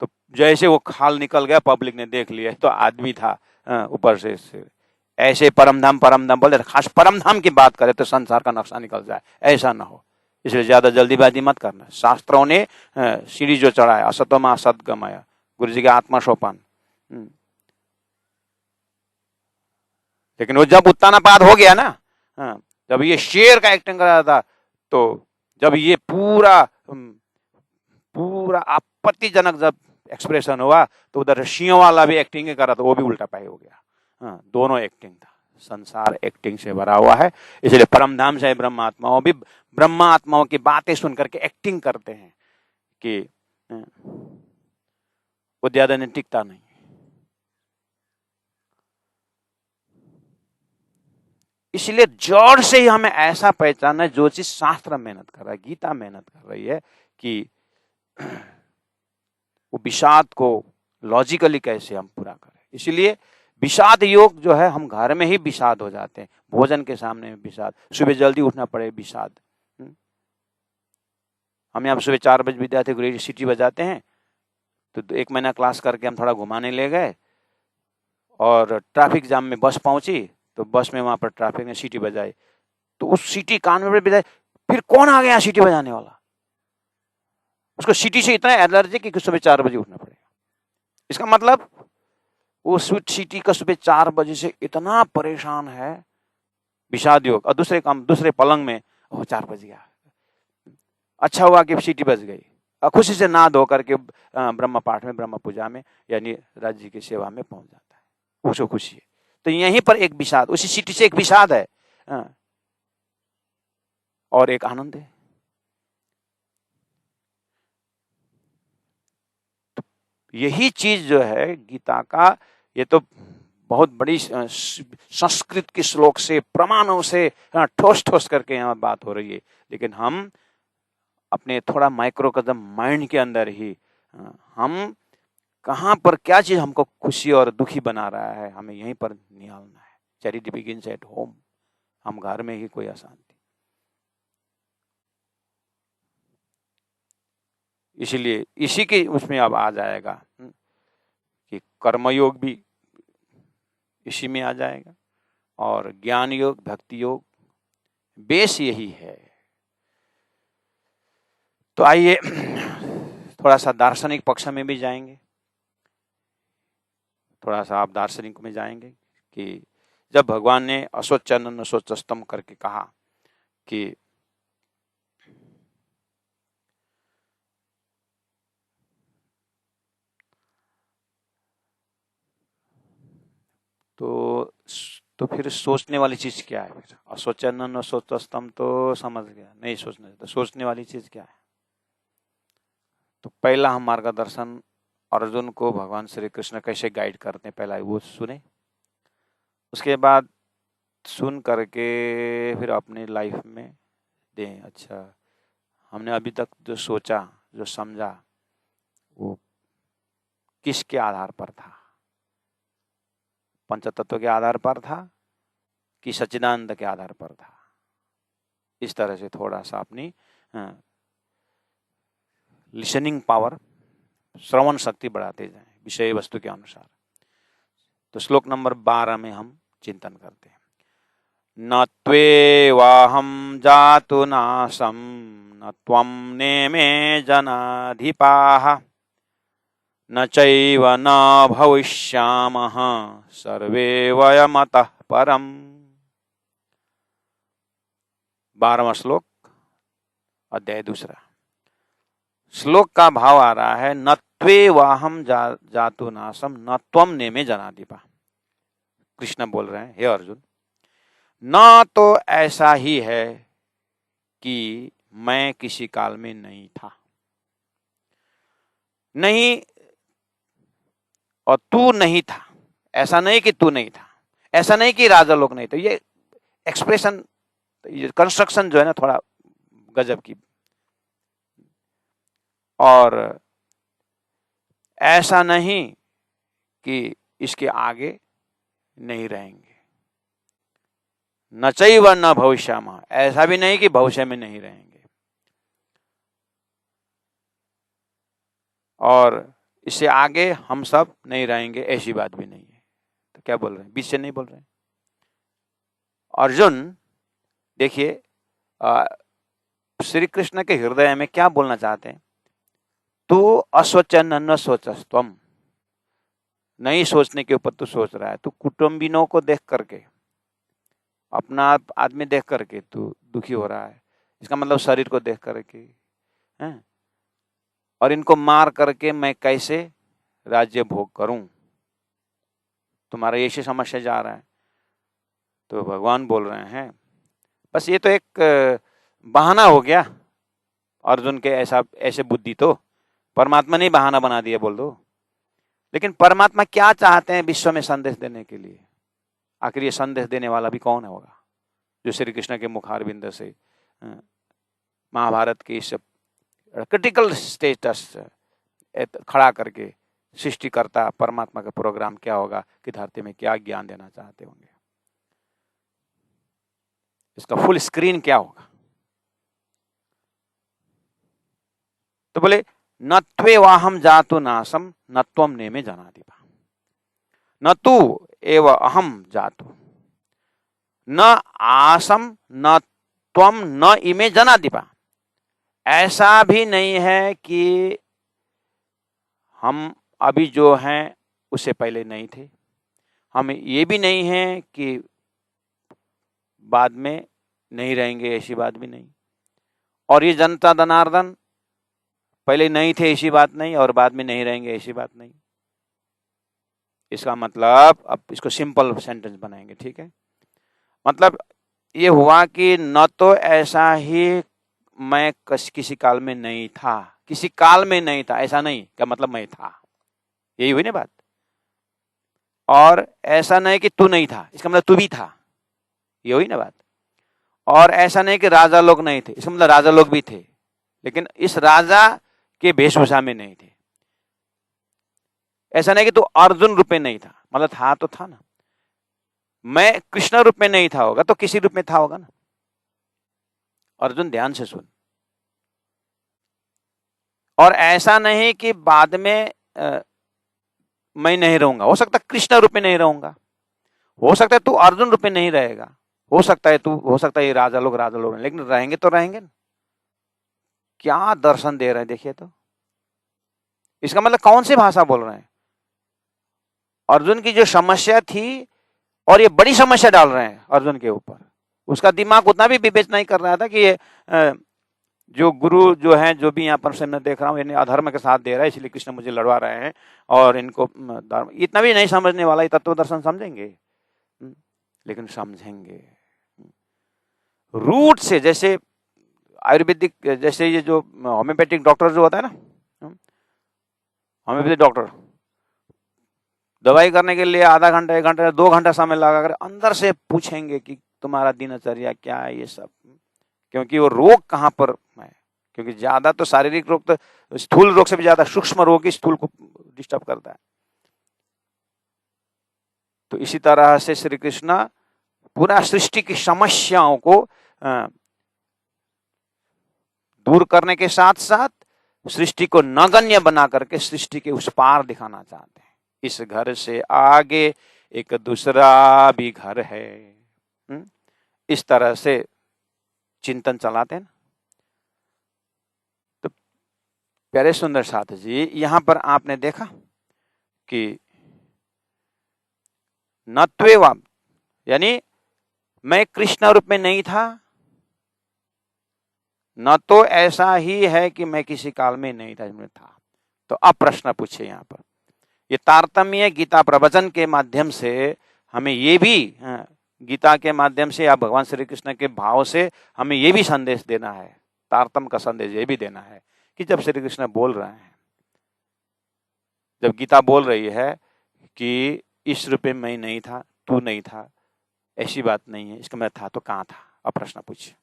तो जैसे वो खाल निकल गया, पब्लिक ने देख लिया तो आदमी था ऊपर से। ऐसे परम धाम बोले, खास परम धाम की बात करे तो संसार का नक्शा निकल जाए, ऐसा ना हो, इसलिए ज्यादा जल्दीबाजी मत करना। शास्त्रों ने सीढ़ी जो चढ़ाया, असतोमा सद्गमय, गुरु जी के आत्मा सोपान, लेकिन वो जब उत्तानापाद हो गया ना, जब ये शेर का एक्टिंग कर रहा था, तो जब ये पूरा आपत्तिजनक जब एक्सप्रेशन हुआ, तो उधर सिंह वाला भी एक्टिंग कर रहा था, वो भी उल्टा पाई हो गया। दोनों एक्टिंग था। संसार एक्टिंग से भरा हुआ है, इसलिए परम धाम से ब्रह्म आत्माओं भी ब्रह्मा आत्माओं की बातें सुन करके एक्टिंग करते हैं कि वो ज्यादा टिकता नहीं। इसलिए जोर से ही हमें ऐसा पहचानना है, जो चीज शास्त्र मेहनत कर रहा है, गीता मेहनत कर रही है, कि वो विषाद को लॉजिकली कैसे हम पूरा करें। इसलिए विषाद योग जो है, हम घर में ही विषाद हो जाते हैं, भोजन के सामने विषाद, सुबह जल्दी उठना पड़े विषाद। हम यहाँ सुबह 4 बजे विद्यार्थी को सिटी बजाते हैं, तो 1 महीना क्लास करके हम थोड़ा घुमाने ले गए, और ट्रैफिक जाम में बस पहुंची, तो बस में वहां पर ट्रैफिक ने सीटी बजाई, तो उस सीटी कान में बजाई, फिर कौन आ गया सीटी बजाने वाला? उसको सीटी से इतना एलर्जी कि सुबह 4 बजे उठना पड़ेगा। इसका मतलब वो सीटी का सुबह 4 बजे से इतना परेशान है, विषाद योग। और दूसरे पलंग में 4 बज गया, अच्छा हुआ कि सीटी बज गई, खुशी से नहा धो करके ब्रह्म पाठ में, ब्रह्म पूजा में, यानी राज्य जी की सेवा में पहुंच जाता है, उसको खुशी है। तो यहीं पर एक विषाद, उसी सीटी से एक विषाद है और एक आनंद है। तो यही चीज जो है गीता का, ये तो बहुत बड़ी संस्कृत के श्लोक से, प्रमाणों से ठोस करके यहाँ बात हो रही है, लेकिन हम अपने थोड़ा माइक्रोकदम माइंड के अंदर ही हम कहाँ पर क्या चीज हमको खुशी और दुखी बना रहा है, हमें यहीं पर निकालना है। Charity begins at home. हम घर में ही कोई अशांति, इसीलिए इसी के उसमें अब आ जाएगा कि कर्मयोग भी इसी में आ जाएगा, और ज्ञान योग, भक्ति योग, बेस यही है। तो आइए थोड़ा सा दार्शनिक पक्ष में भी जाएंगे, थोड़ा सा आप दार्शनिक में जाएंगे कि जब भगवान ने असोचनन असोचस्तम करके कहा कि तो फिर सोचने वाली चीज क्या है? फिर असोचनन असोचस्तम तो समझ गया, नहीं सोचने, तो सोचने वाली चीज क्या है? तो पहला हम मार्गदर्शन अर्जुन को भगवान श्री कृष्ण कैसे गाइड करते हैं, पहला वो सुने। उसके बाद सुन करके फिर अपनी लाइफ में दें। अच्छा, हमने अभी तक जो सोचा, जो समझा, वो किसके आधार पर था? पंचतत्व के आधार पर था कि सच्चिदानंद के आधार पर था? इस तरह से थोड़ा सा अपनी लिसनिंग पावर, श्रवण शक्ति बढ़ाते जाएं विषय वस्तु के अनुसार। तो श्लोक नंबर 12 में हम चिंतन करते हैं। न त्वेवाहं जातु नासं न त्वं नेमे जनाधिपाः न चैव न भविष्यामः सर्वे वयमतः परम्। 12वां श्लोक, अध्याय 2। श्लोक का भाव आ रहा है न त्वेवाहं जातु नासं न त्वं नेमे जनाधिपा। कृष्ण बोल रहे हैं, हे अर्जुन, न तो ऐसा ही है कि मैं किसी काल में नहीं था, नहीं, और तू नहीं था। ऐसा नहीं कि तू नहीं था, ऐसा नहीं कि राजा लोग नहीं थे। ये एक्सप्रेशन, ये कंस्ट्रक्शन जो है ना, थोड़ा गजब की। और ऐसा नहीं कि इसके आगे नहीं रहेंगे। न चैव न भविष्यामः, ऐसा भी नहीं कि भविष्य में नहीं रहेंगे। और इससे आगे हम सब नहीं रहेंगे, ऐसी बात भी नहीं है। तो क्या बोल रहे हैं? बीच से नहीं बोल रहे हैं। अर्जुन देखिए, श्री कृष्ण के हृदय में क्या बोलना चाहते हैं? तू अस्वचन न सोचस्तम, नहीं सोचने के ऊपर तू सोच रहा है। तू कुटुंबिनों को देख करके, अपना आदमी देख करके तू दुखी हो रहा है। इसका मतलब शरीर को देख करके हैं, और इनको मार करके मैं कैसे राज्य भोग करूं, तुम्हारा ऐसी समस्या जा रहा है। तो भगवान बोल रहे हैं, बस ये तो एक बहाना हो गया अर्जुन के, ऐसे बुद्धि तो परमात्मा ने बहाना बना दिया बोल दो। लेकिन परमात्मा क्या चाहते हैं विश्व में संदेश देने के लिए? आखिर ये संदेश देने वाला भी कौन होगा जो श्री कृष्ण के मुखारविंद से महाभारत के इस क्रिटिकल स्टेटस खड़ा करके सृष्टिकर्ता परमात्मा का प्रोग्राम क्या होगा कि धरती में क्या ज्ञान देना चाहते होंगे, इसका फुल स्क्रीन क्या होगा? तो बोले न त्वेवाहं जातु नासं न त्वं नेमे जनाधिपा, न तू एव अहम जातु न आसम न त्वं न इमे जनाधिपा। ऐसा भी नहीं है कि हम अभी जो हैं उससे पहले नहीं थे, हम ये भी नहीं है कि बाद में नहीं रहेंगे, ऐसी बात भी नहीं। और ये जनता जनार्दन पहले नहीं थे, ऐसी बात नहीं, और बाद में नहीं रहेंगे, ऐसी बात नहीं। इसका मतलब, अब इसको सिंपल सेंटेंस बनाएंगे, ठीक है? मतलब ये हुआ कि न तो ऐसा ही मैं किसी काल में नहीं था, किसी काल में नहीं था, ऐसा नहीं क्या मतलब मैं था, यही हुई ना बात। और ऐसा नहीं कि तू नहीं था, इसका मतलब तू भी था, ये हुई ना बात। और ऐसा नहीं कि राजा लोग नहीं थे, इसका मतलब राजा लोग भी थे, लेकिन इस राजा के वेशभूषा में नहीं थे। ऐसा नहीं कि तू अर्जुन रूप में नहीं था, मतलब था तो था ना। मैं कृष्ण रूप में नहीं था होगा तो किसी रूप में था होगा ना। अर्जुन ध्यान से सुन। और ऐसा नहीं कि बाद में मैं नहीं रहूंगा, हो सकता है कृष्ण रूप में नहीं रहूंगा, हो सकता है तू अर्जुन रूप में नहीं रहेगा, हो सकता है ये राजा लोग लेकिन रहेंगे तो रहेंगे ना। क्या दर्शन दे रहे हैं देखिए तो। इसका मतलब कौन सी भाषा बोल रहे हैं? अर्जुन की जो समस्या थी, और ये बड़ी समस्या डाल रहे हैं अर्जुन के ऊपर। उसका दिमाग उतना भी विवेचना नहीं कर रहा था कि ये जो गुरु जो है, जो भी यहाँ पर से मैं देख रहा हूँ, इन्हें अधर्म के साथ दे रहा है, इसलिए कृष्ण मुझे लड़वा रहे हैं, और इनको धर्म इतना भी नहीं समझने वाला। ये तत्व दर्शन समझेंगे, लेकिन समझेंगे रूट से। जैसे आयुर्वेदिक, जैसे ये जो होम्योपैथिक डॉक्टर जो होता है ना, होम्योपैथी डॉक्टर दवाई करने के लिए आधा घंटा, 1 घंटा, 2 घंटा समय लगा कर अंदर से पूछेंगे कि तुम्हारा दिनचर्या क्या है, ये सब, क्योंकि वो रोग कहाँ पर है। क्योंकि ज्यादा तो शारीरिक रोग, तो स्थूल रोग से भी ज्यादा सूक्ष्म रोग ही स्थूल को डिस्टर्ब करता है। तो इसी तरह से श्री कृष्ण पूरा सृष्टि की समस्याओं को दूर करने के साथ साथ सृष्टि को नगण्य बना करके सृष्टि के उस पार दिखाना चाहते हैं। इस घर से आगे एक दूसरा भी घर है। इस तरह से चिंतन चलाते हैं। तो प्यारे सुंदर साथ जी, यहां पर आपने देखा कि नत्वेवाम, यानी मैं कृष्ण रूप में नहीं था, न तो ऐसा ही है कि मैं किसी काल में नहीं था, इसमें था। तो अब प्रश्न पूछे यहाँ पर, ये तारतम्य गीता प्रवचन के माध्यम से हमें ये भी, गीता के माध्यम से या भगवान श्री कृष्ण के भाव से हमें ये भी संदेश देना है, तारतम्य का संदेश ये भी देना है कि जब श्री कृष्ण बोल रहे हैं, जब गीता बोल रही है कि इस रूप में मैं नहीं था, तू नहीं था, ऐसी बात नहीं है, इसका मैं था तो कहाँ था। अब प्रश्न पूछिए,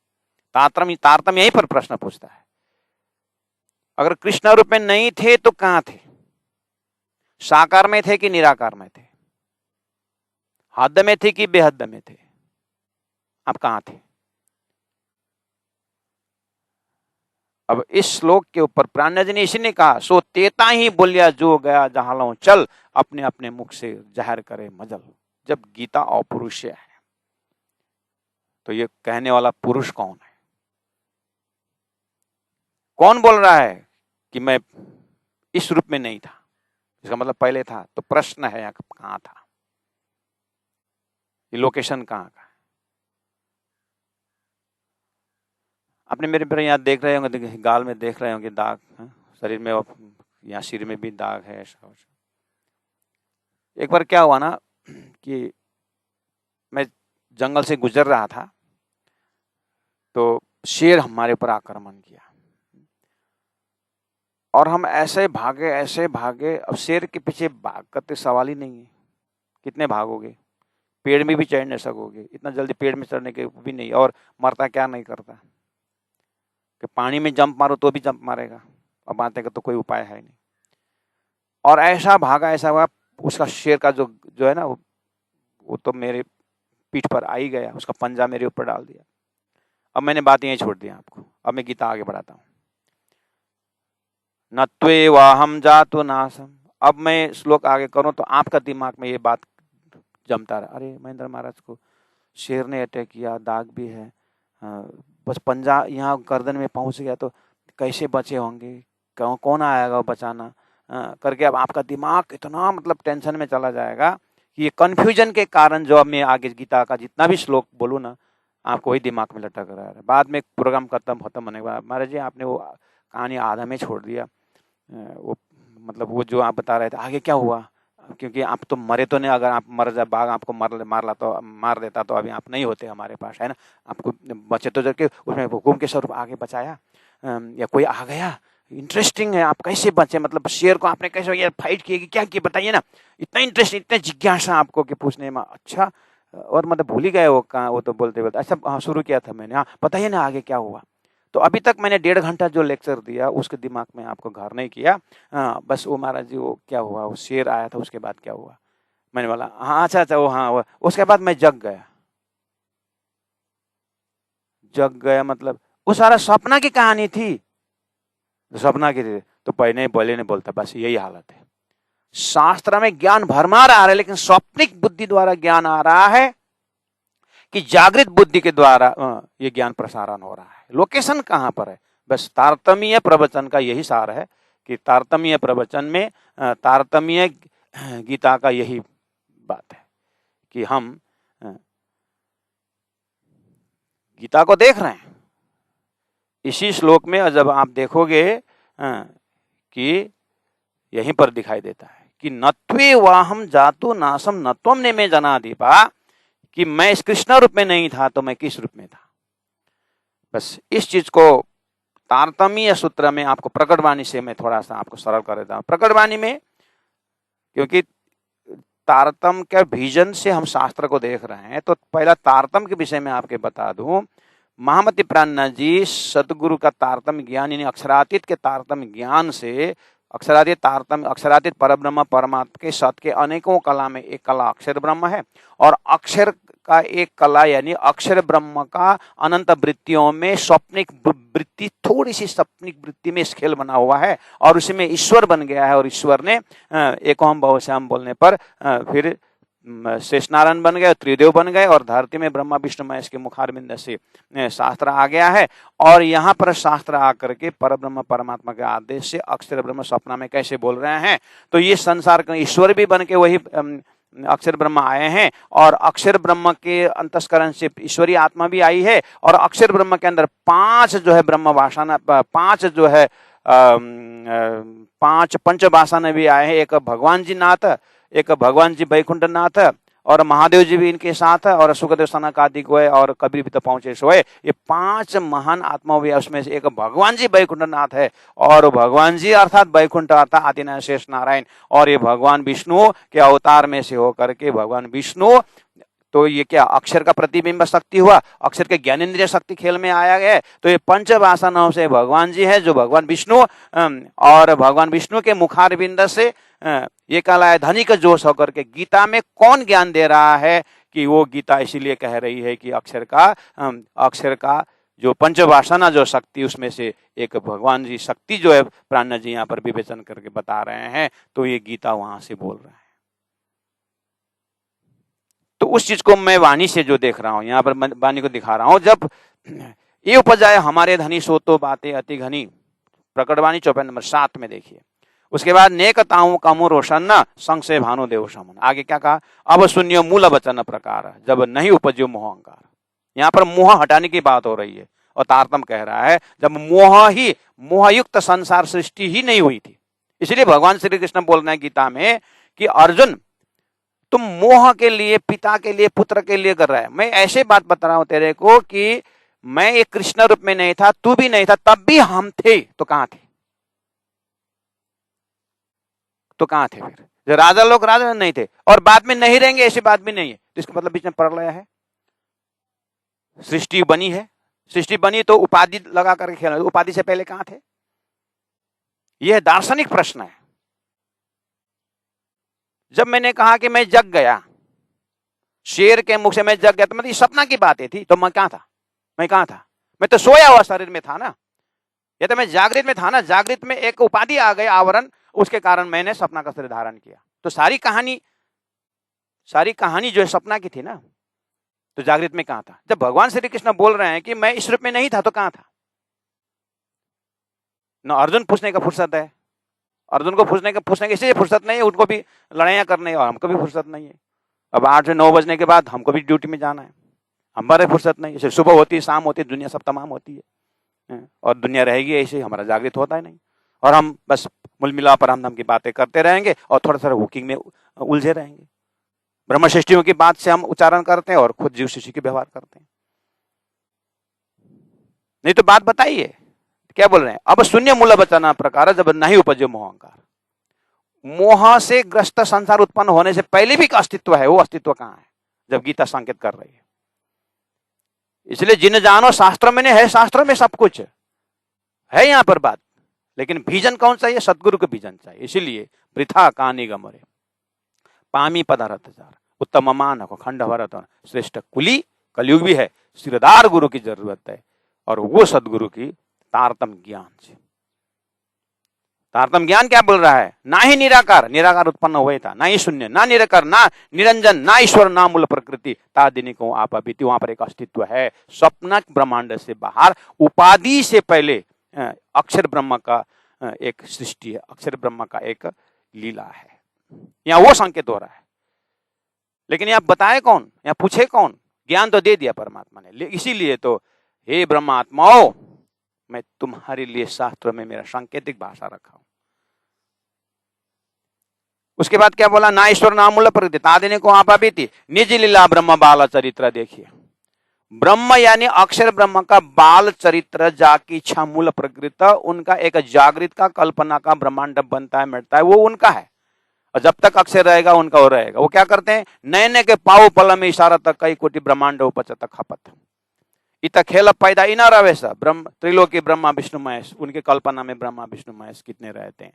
तारतम्य यहीं पर प्रश्न पूछता है। अगर कृष्ण रूप में नहीं थे तो कहाँ थे? साकार में थे कि निराकार में थे? हद में थे कि बेहद में थे? आप कहाँ थे? अब इस श्लोक के ऊपर प्राणजी ने इसी ने कहा, सो तेता ही बोलिया जो गया जहां चल, अपने अपने मुख से जाहिर करे मजल। जब गीता अपरुष्य है तो ये कहने वाला पुरुष कौन है? कौन बोल रहा है कि मैं इस रूप में नहीं था? इसका मतलब पहले था। तो प्रश्न है यहाँ कहाँ था, ये लोकेशन कहाँ का है? आपने मेरे पर यहाँ देख रहे होंगे, गाल में देख रहे होंगे दाग, शरीर में, यहाँ सिर में भी दाग है। एक बार क्या हुआ ना कि मैं जंगल से गुजर रहा था तो शेर हमारे ऊपर आक्रमण किया और हम ऐसे भागे। अब शेर के पीछे भाग करते सवाल ही नहीं है, कितने भागोगे? पेड़ में भी चढ़ नहीं सकोगे, इतना जल्दी पेड़ में चढ़ने के भी नहीं। और मरता क्या नहीं करता कि पानी में जंप मारो तो भी जंप मारेगा, अब बातें का तो कोई उपाय है नहीं। और ऐसा भागा, ऐसा हुआ, उसका शेर का जो है ना, वो तो मेरे पीठ पर आ ही गया, उसका पंजा मेरे ऊपर डाल दिया। अब मैंने बात यहीं छोड़ दिया आपको, अब मैं गीता आगे बढ़ाता हूँ। नत्वेवाहम जातु नासम। अब मैं श्लोक आगे करूं तो आपका दिमाग में ये बात जमता रहा, अरे महेंद्र महाराज को शेर ने अटैक किया, दाग भी है, बस पंजा यहाँ गर्दन में पहुंच गया तो कैसे बचे होंगे, कौन आएगा बचाना करके। अब आपका दिमाग इतना मतलब टेंशन में चला जाएगा कि ये कंफ्यूजन के कारण जो अब मैं आगे गीता का जितना भी श्लोक बोलूँ ना, आपको वही दिमाग में लटक रहा है। बाद में प्रोग्राम खत्म होने के बाद, महाराज जी आपने वो कहानी आधा में छोड़ दिया, वो मतलब वो जो आप बता रहे थे आगे क्या हुआ, क्योंकि आप तो मरे तो नहीं, अगर आप मर जा, बाघ आपको मार देता तो अभी आप नहीं होते हमारे पास, है ना। आपको बचे तो जबकि उसमें हुकुम के स्वरूप आगे बचाया, या कोई आ गया, इंटरेस्टिंग है। आप कैसे बचे, मतलब शेर को आपने कैसे यार फाइट किए, क्या किए बताइए ना। इतना इंटरेस्ट, इतना जिज्ञासा आपको कि पूछने में। अच्छा, और मतलब भूल ही गए वो कहाँ, वो तो बोलते बोलते अच्छा शुरू किया था मैंने, हाँ बताइए ना आगे क्या हुआ। तो अभी तक मैंने 1.5 घंटा जो लेक्चर दिया उसके दिमाग में आपको घर नहीं किया। बस वो महाराज जी वो क्या हुआ, वो शेर आया था, उसके बाद क्या हुआ। मैंने बोला हाँ अच्छा वो हाँ वो। उसके बाद मैं जग गया मतलब वो सारा सपना की कहानी थी, सपना की थी। तो पहले नहीं बोलता, बस यही हालत है। शास्त्र में ज्ञान भरमार आ रहा है, लेकिन स्वप्निक बुद्धि द्वारा ज्ञान आ रहा है कि जागृत बुद्धि के द्वारा ये ज्ञान प्रसारण हो रहा है। लोकेशन कहाँ पर है? बस तारतम्य प्रवचन का यही सार है कि तारतम्य प्रवचन में तारतम्य गीता का यही बात है कि हम गीता को देख रहे हैं। इसी श्लोक में जब आप देखोगे कि यहीं पर दिखाई देता है कि नत्वे वाहम जातु नासम नत्वम ने में जनाधिपा, कि मैं इस कृष्ण रूप में नहीं था तो मैं किस रूप में था। बस इस चीज को तारतम्य सूत्र में आपको प्रकटवाणी से मैं थोड़ा सा आपको सरल कर देता हूं। प्रकटवाणी में, क्योंकि तारतम्य के विजन से हम शास्त्र को देख रहे हैं, तो पहला तारतम्य के विषय में आपके बता दूं। महामती प्राणनाथ जी सदगुरु का तारतम्य ज्ञान, यानी अक्षरातीत के तारतम्य ज्ञान से, अक्षरातीत तारतम्य, अक्षरातीत परब्रह्म परमात्मा के सत के अनेकों कला में एक कला अक्षर ब्रह्म है, और अक्षर का एक कला यानी अक्षर ब्रह्म का अनंत वृत्तियों में स्वप्निक वृत्ति, थोड़ी सी स्वप्निक वृत्ति में स्केल बना हुआ है, और उसमें ईश्वर बन गया है। और ईश्वर ने एकोम बहुश्याम बोलने पर फिर शेषनारायण बन गए, त्रिदेव बन गए, और धरती में ब्रह्मा विष्णु महेश के मुखारबिंद से शास्त्र आ गया है। और यहाँ पर शास्त्र आकर के परब्रह्म परमात्मा के आदेश से अक्षर ब्रह्म स्वप्न में कैसे बोल रहे हैं, तो ये संसार का ईश्वर भी बन के वही अक्षर ब्रह्म आए हैं, और अक्षर ब्रह्म के अंतस्करण से ईश्वरीय आत्मा भी आई है, और अक्षर ब्रह्म के अंदर 5 जो है ब्रह्म वासना, 5 जो है 5 पंच वासना भी आए हैं। एक भगवान जी नाथ, एक भगवान जी बैकुंठ नाथ, और महादेव जी भी इनके साथ है, और सुखदेव सनक आदि गोए और कबीर भी तो पहुंचे सोए। ये 5 महान आत्मा भी है, उसमें से एक भगवान जी बैकुंठ नाथ है, और भगवान जी अर्थात बैकुंठ अर्थात आदिनाथ शेष नारायण, और ये भगवान विष्णु के अवतार में से होकर के भगवान विष्णु, तो ये क्या अक्षर का प्रतिबिंब शक्ति हुआ, अक्षर के ज्ञानेन्द्रिय शक्ति खेल में आया गया। तो ये पंच वासनाओं से भगवान जी है, जो भगवान विष्णु, और भगवान विष्णु के मुखारबिंद से ये कला है धनिक जोश होकर के गीता में कौन ज्ञान दे रहा है, कि वो गीता इसीलिए कह रही है कि अक्षर का जो पंचवासना जो शक्ति, उसमें से एक भगवान जी शक्ति जो है, प्राणनाथ जी यहाँ पर विवेचन करके बता रहे हैं, तो ये गीता वहां से बोल रहा है। तो उस चीज को मैं वाणी से जो देख रहा हूं, यहाँ पर वाणी को दिखा रहा हूं। जब ये उपजाए हमारे धनी सो तो बातें अति घनी, प्रकटवाणी चौपाई नंबर 7 में देखिए। उसके बाद नेकताओं कामु रोशन न संशय भानु देव समन, आगे क्या कहा, अब शून्य मूल वचन प्रकार, जब नहीं उपजो मोह अहंकार। यहाँ पर मोह हटाने की बात हो रही है, और तारतम्य कह रहा है जब मोहयुक्त संसार सृष्टि ही नहीं हुई थी। इसलिए भगवान श्री कृष्ण बोल रहे हैं गीता में कि अर्जुन, तुम मोह के लिए, पिता के लिए, पुत्र के लिए कर रहा है। मैं ऐसे बात बता रहा हूं तेरे को कि मैं एक कृष्ण रूप में नहीं था, तू भी नहीं था, तब भी हम थे, तो कहां थे? तो कहां थे फिर? जो राजा लोग राजा नहीं थे, और बाद में नहीं रहेंगे, ऐसी बात भी नहीं है। तो इसका मतलब बीच में प्रलय है, सृष्टि बनी है, सृष्टि बनी तो उपाधि लगा करके खेलना, उपाधि से पहले कहां थे? यह दार्शनिक प्रश्न है। जब मैंने कहा कि मैं जग गया, शेर के मुख से मैं जग गया, तो मतलब सपना की बातें थी, तो मैं कहां था? मैं कहां था? मैं तो सोया हुआ शरीर में था ना, या तो मैं जागृत में था ना। जागृत में एक उपाधि आ गई, आवरण, उसके कारण मैंने सपना का शरीर धारण किया। तो सारी कहानी जो है सपना की थी ना, तो जागृत में कहां था? जब भगवान श्री कृष्ण बोल रहे हैं कि मैं इस रूप में नहीं था, तो कहां था? ना अर्जुन पूछने का फुर्सत है, अर्जुन को पूछने के इसलिए फुर्सत नहीं है, उनको भी लड़ाइयां करने, और हमको भी फुर्सत नहीं है। अब 8 से 9 बजने के बाद हमको भी ड्यूटी में जाना है, हमारे फुर्सत नहीं है। सुबह होती है, शाम होती है, दुनिया सब तमाम होती है, और दुनिया रहेगी ऐसे, हमारा जागृत होता है नहीं, और हम बस मुलमिला पर हम की बातें करते रहेंगे, और थोड़ा सा हुकिंग में उलझे रहेंगे। ब्रह्म सृष्टियों की बात से हम उच्चारण करते हैं, और खुद जीव शिष्य की व्यवहार करते हैं। नहीं तो बात बताइए क्या बोल रहे हैं, अब शून्य मूल वचन प्रकार, जब नहीं उपजो मोह अहंकार। मोह से ग्रस्त संसार उत्पन्न होने से पहले भी का अस्तित्व है, वो अस्तित्व कहां है? जब गीता संकेत कर रही है। इसलिए जिन जानो शास्त्र में है, शास्त्र में सब कुछ है यहाँ पर बात, लेकिन भीजन कौन चाहिए? सदगुरु को भीजन चाहिए। इसीलिए वृथा कहानी गमरे पामी पदार्थ जार उत्तम मान को खंड भरत श्रेष्ठ कुली, कलयुग भी है, सिरदार गुरु की जरूरत है, और वो सदगुरु की तारतम ज्ञान से। तारतम ज्ञान क्या बोल रहा है? ना ही निराकार उत्पन्न हुए था, ना ही शून्य, ना निराकार, ना निरंजन, ना ईश्वर, ना मूल प्रकृति, तादिनी को आप बीती, वहां पर एक अस्तित्व है। स्वप्न ब्रह्मांड से बाहर, उपाधि से पहले अक्षर ब्रह्म का एक सृष्टि है, अक्षर ब्रह्म का एक लीला है। यहाँ वो संकेत हो रहा है, लेकिन यहाँ बताए कौन, यहाँ पूछे कौन? ज्ञान तो दे दिया परमात्मा ने। इसीलिए तो हे ब्रह्मात्माओं, मैं तुम्हारे लिए शास्त्र में मेरा सांकेतिक भाषा रखा हूं। उसके बाद क्या बोला? ना ईश्वर ना मूल प्रकृति, तादिनी को आपा बीती, निज लीला ब्रह्म बाल चरित्र। देखिए, ब्रह्म यानी अक्षर ब्रह्म का बाल चरित्र जाकी इच्छा मूल प्रकृत, उनका एक जागृत का कल्पना का ब्रह्मांड बनता है मिटता है, वो उनका है। और जब तक अक्षर रहेगा उनका वो रहेगा। वो क्या करते हैं, नए नए के पाव पल में इशारा तक कई कोटि ब्रह्मांड उपचत खपत इत खेल पैदा इना रवेश ब्रह्म त्रिलोकी ब्रह्मा विष्णु महेश, उनके कल्पना में ब्रह्मा विष्णु महेश कितने रहते हैं।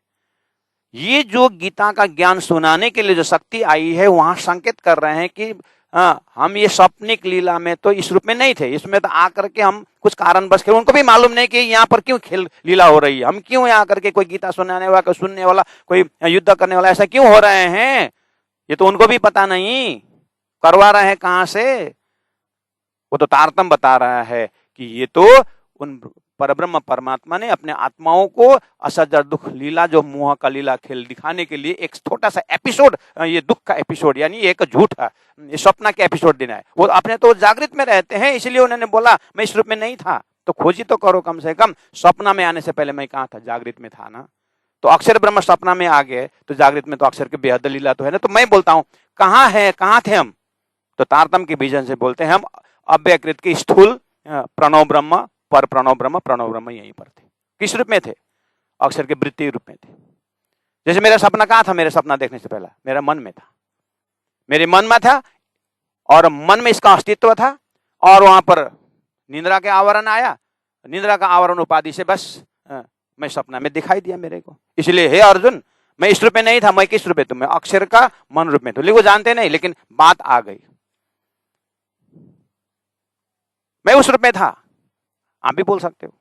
ये जो गीता का ज्ञान सुनाने के लिए जो शक्ति आई है, वहां संकेत कर रहे हैं कि हम ये स्वप्निक लीला में तो इस रूप में नहीं थे, इसमें तो आकर के हम कुछ कारण बस खेल, उनको भी मालूम नहीं कि यहाँ पर क्यों खेल लीला हो रही है, हम क्यों यहाँ करके कोई गीता सुनाने वाला, कोई सुनने वाला, कोई युद्ध करने वाला ऐसा क्यों हो रहे हैं, ये तो उनको भी पता नहीं, करवा रहे हैं कहां से। वो तो तारतम बता रहा है कि ये तो उन परब्रह्म परमात्मा ने अपने आत्माओं को असजर दुख लीला, जो मोह का लीला खेल दिखाने के लिए एक छोटा सा एपिसोड, ये दुख का एपिसोड यानी एक झूठ है, ये स्वप्न के एपिसोड देना है। वो अपने तो जागृत में रहते हैं, इसलिए उन्होंने बोला मैं इस रूप में नहीं था, तो खोजी तो करो कम से कम, स्वप्न में आने से पहले मैं कहाँ था, जागृत में था ना। तो अक्षर ब्रह्म स्वप्न में आ गए, तो जागृत में तो अक्षर की बेहद लीला तो है ना। तो मैं बोलता हूँ कहाँ है, कहाँ थे हम, तो तारतम के विजन से बोलते हैं हम अव्यकृत की स्थूल प्रणव ब्रह्म, पर प्रणव ब्रह्म यहीं पर थे। किस रूप में थे, अक्षर के वृत्ति रूप में थे। जैसे मेरा सपना कहाँ था, मेरे सपना देखने से पहला मेरा मन में था, मेरे मन में था, और मन में इसका अस्तित्व था, और वहां पर निद्रा के आवरण आया, निद्रा का आवरण उपाधि से बस मैं सपना में दिखाई दिया मेरे को। इसलिए हे अर्जुन, मैं इस रूप में नहीं था, मैं किस रूप में, मैं अक्षर का मन रूप में था। वो जानते नहीं, लेकिन बात आ गई, मैं उस रूप में था। आप भी बोल सकते हो,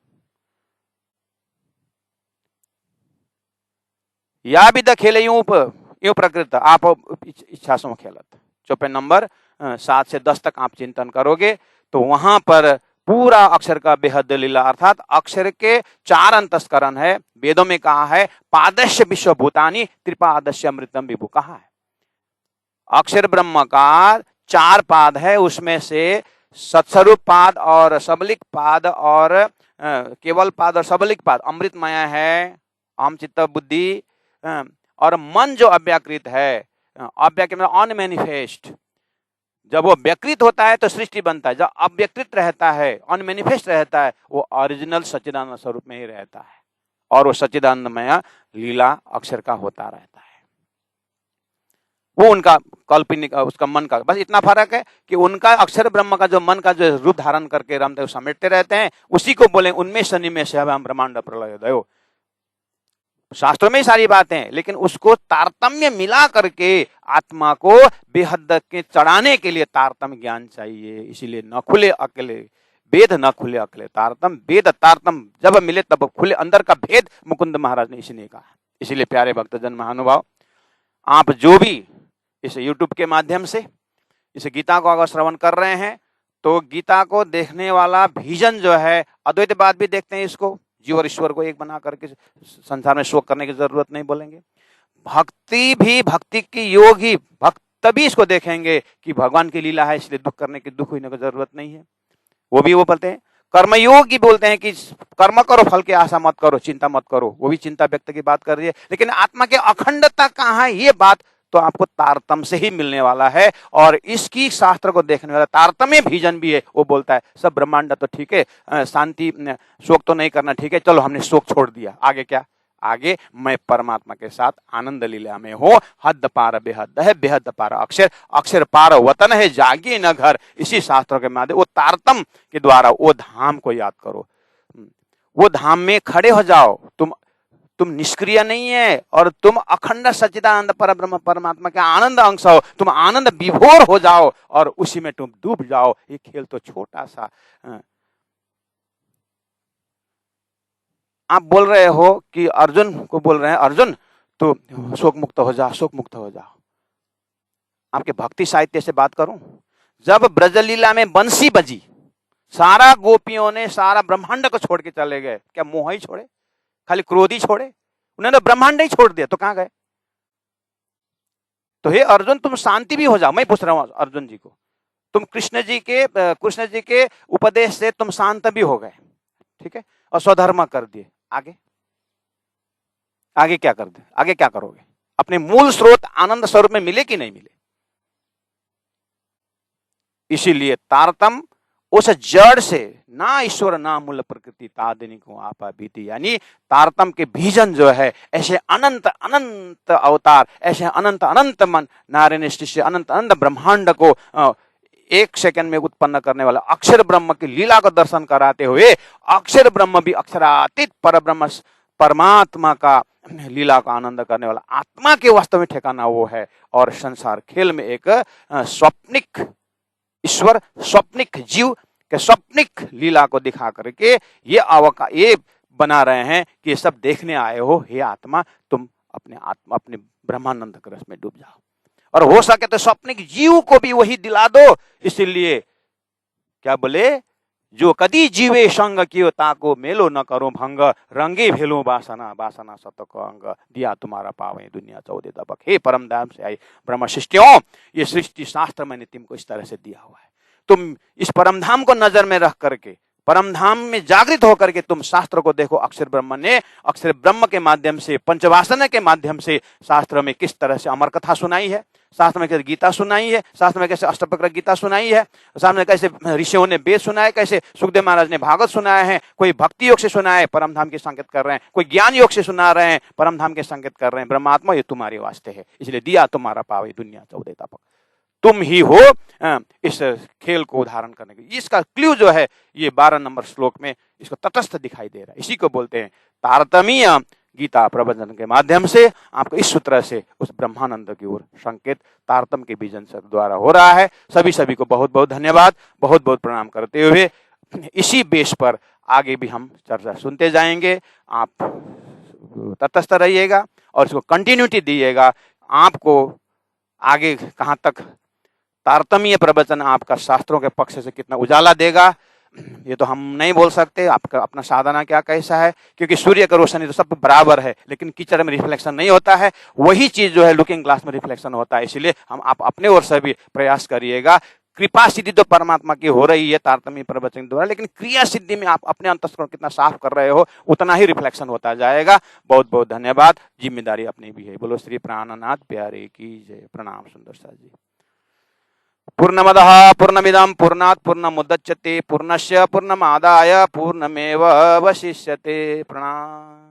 या भी द खेले यूं प्रकृत आप इच्छा से खेलत। चौपे नंबर 7 से 10 तक आप चिंतन करोगे तो वहां पर पूरा अक्षर का बेहद लीला, अर्थात अक्षर के 4 अंतस्करण है। वेदों में कहा है पादस्य विश्वभूतानि त्रिपादस्य अमृतम विभु, कहा है अक्षर ब्रह्म का 4 पाद है, उसमें से सत्स्वरूप पाद और सबलिक पाद और केवल पाद और सबलिक पाद अमृतमय है, अहम चित्त बुद्धि, और मन जो अव्याकृत है, अव्याकृत मतलब अनमैनिफेस्ट, जब वो व्यकृत होता है तो सृष्टि बनता है, जब अव्यकृत रहता है, अनमैनिफेस्ट रहता है, वो ओरिजिनल सच्चिदानंद स्वरूप में ही रहता है, और वो सच्चिदानंदमय लीला अक्षर का होता रहता है। वो उनका काल्पनिक, उसका मन का बस इतना फर्क है कि उनका अक्षर ब्रह्म का जो मन का जो रूप धारण करके रमते समेटते रहते हैं, उसी को बोले उनमें सन्निमेष है हम ब्रह्मांड प्रलय दयो। शास्त्रों में ही सारी बातें, लेकिन उसको तारतम्य मिला करके आत्मा को बेहद के चढ़ाने के लिए तारतम्य ज्ञान चाहिए। इसीलिए न खुले अकेले वेद, न खुले अकेले तारतम, वेद तारतम जब मिले तब खुले अंदर का भेद, मुकुंद महाराज ने इसलिए कहा। इसीलिए प्यारे भक्तजन महानुभाव, आप जो भी इस YouTube के माध्यम से इस गीता को अगर श्रवण कर रहे हैं, तो गीता को देखने वाला विजन जो है, अद्वैतवाद भी देखते हैं इसको, जीव और ईश्वर को एक बना करके संसार में शोक करने की जरूरत नहीं बोलेंगे। भक्ति भी, भक्ति की योग ही, भक्त तभी इसको देखेंगे कि भगवान की लीला है, इसलिए दुख करने की, दुख होने की जरूरत नहीं है। वो भी वो बोलते हैं, कर्मयोग ही बोलते हैं कि कर्म करो, फल की आशा मत करो, चिंता मत करो, वो भी चिंता व्यक्त की बात कर रही है। लेकिन आत्मा की अखंडता कहाँ है, ये बात तो आपको तारतम से ही मिलने वाला है। और इसकी शास्त्र को देखने वाला तारतम्य भीजन भी है, वो बोलता है सब ब्रह्मांड तो ठीक है, शांति शोक तो नहीं करना, ठीक है, चलो हमने शोक छोड़ दिया, आगे क्या, आगे मैं परमात्मा के साथ आनंद लीला में हो, हद पार बेहद है, बेहद पार अक्षर, अक्षर पार वतन है, जागी न घर। इसी शास्त्रों के माध्यम वो तारतम के द्वारा वो धाम को याद करो, वो धाम में खड़े हो जाओ। तुम निष्क्रिय नहीं है, और तुम अखंड सच्चिदानंद परब्रह्म परमात्मा के आनंद अंश हो, तुम आनंद विभोर हो जाओ और उसी में तुम डूब जाओ। ये खेल तो छोटा सा, आप बोल रहे हो कि अर्जुन को बोल रहे हैं, अर्जुन तो शोक मुक्त हो जा, शोक मुक्त हो जाओ। आपके भक्ति साहित्य से बात करूं, जब ब्रजलीला में बंसी बजी, सारा गोपियों ने सारा ब्रह्मांड को छोड़ के चले गए, क्या मोह ही छोड़े, खाली क्रोध ही छोड़े, उन्होंने ब्रह्मांड ही छोड़ दिया, तो कहां गए। तो हे अर्जुन, तुम शांति भी हो जाओ। मैं पूछ रहा हूं अर्जुन जी को, तुम कृष्ण जी के उपदेश से तुम शांत भी हो गए, ठीक है, और स्वधर्म कर दिए, आगे आगे क्या कर दे, आगे क्या करोगे, अपने मूल स्रोत आनंद स्वरूप में मिले कि नहीं मिले। इसीलिए तारतम उस जड़ से ना ईश्वर ना मूल प्रकृति तादिनी को आपा बीती, यानी तारतम के बीजन जो है ऐसे अनंत अनंत अवतार, ऐसे अनंत अनंत मन नारायण से अनंत अनंत ब्रह्मांड को एक सेकंड में उत्पन्न करने वाला अक्षर ब्रह्म की लीला का दर्शन कराते हुए, अक्षर ब्रह्म भी अक्षरातीत पर ब्रह्म परमात्मा का लीला का आनंद करने वाला आत्मा के वास्तव में ठिकाना वो है। और संसार खेल में एक स्वप्निक ईश्वर, स्वप्निक जीव के स्वप्निक लीला को दिखा करके ये बना रहे हैं कि ये सब देखने आए हो, हे आत्मा तुम अपने ब्रह्मानंद के रस में डूब जाओ। और हो सके तो स्वप्निक जीव को भी वही दिला दो। इसीलिए क्या बोले, जो कदी जीवे संग कियो ताको मेलो न करो भंग, रंगे भेलो वासना वासना सतक अंग, दिया तुम्हारा पावे दुनिया 14 दबक। हे परम धाम से आई ब्रह्म शिष्टियों, ये सृष्टि शास्त्र मैंने तुमको इस तरह से दिया हुआ है। तुम इस परम धाम को नजर में रख करके, परम धाम में जागृत होकर के तुम शास्त्र को देखो। अक्षर ब्रह्म ने अक्षर ब्रह्म के माध्यम से, पंचवासना के माध्यम से शास्त्र में किस तरह से अमर कथा सुनाई है, शास्त्र में कैसे गीता सुनाई है, शास्त्र में कैसे अष्टवक्र गीता सुनाई है, शास्त्र में कैसे ऋषियों ने वेद सुनाए, कैसे सुखदेव महाराज ने भागवत सुनाया है, कोई भक्ति योग से सुनाए परम धाम के संकेत कर रहे हैं, कोई ज्ञान योग से सुना रहे हैं परम धाम के संकेत कर रहे हैं। ब्रह्मात्मा ये तुम्हारे वास्ते है, इसलिए दिया तुम्हारा पावे दुनिया 14 तपक। तुम ही हो इस खेल को उदाहरण करने के। इसका क्ल्यू जो है ये 12 नंबर श्लोक में इसको तटस्थ दिखाई दे रहा है। इसी को बोलते हैं तारतमीय गीता प्रवचन के माध्यम से आपको इस सूत्र से उस ब्रह्मानंद की ओर संकेत तारतम के बीजन से द्वारा हो रहा है। सभी को बहुत बहुत धन्यवाद, बहुत बहुत प्रणाम करते हुए इसी बेस पर आगे भी हम चर्चा सुनते जाएंगे। आप तटस्थ रहिएगा और इसको कंटिन्यूटी दीजिएगा। आपको आगे कहाँ तक तारतम्य प्रवचन आपका शास्त्रों के पक्ष से कितना उजाला देगा ये तो हम नहीं बोल सकते। आपका अपना साधना क्या कैसा है, क्योंकि सूर्य का रोशनी तो सब बराबर है, लेकिन कीचड़ में रिफ्लेक्शन नहीं होता है। वही चीज जो है लुकिंग ग्लास में रिफ्लेक्शन होता है। इसलिए आप अपने ओर से भी प्रयास करिएगा। कृपा सिद्धि तो परमात्मा की हो रही है तारतम्य प्रवचन द्वारा, लेकिन क्रिया सिद्धि में आप अपने अंतःकरण कितना साफ कर रहे हो उतना ही रिफ्लेक्शन होता जाएगा। बहुत बहुत धन्यवाद। जिम्मेदारी अपनी भी है। बोलो श्री प्राणनाथ प्यारे की जय। प्रणाम सुंदर सा जी। पूर्णमदः पूर्णमिदं पूर्णात् पूर्णमुदच्यते पूर्णस्य पूर्णमादाय पूर्णमेवावशिष्यते। प्रणाम।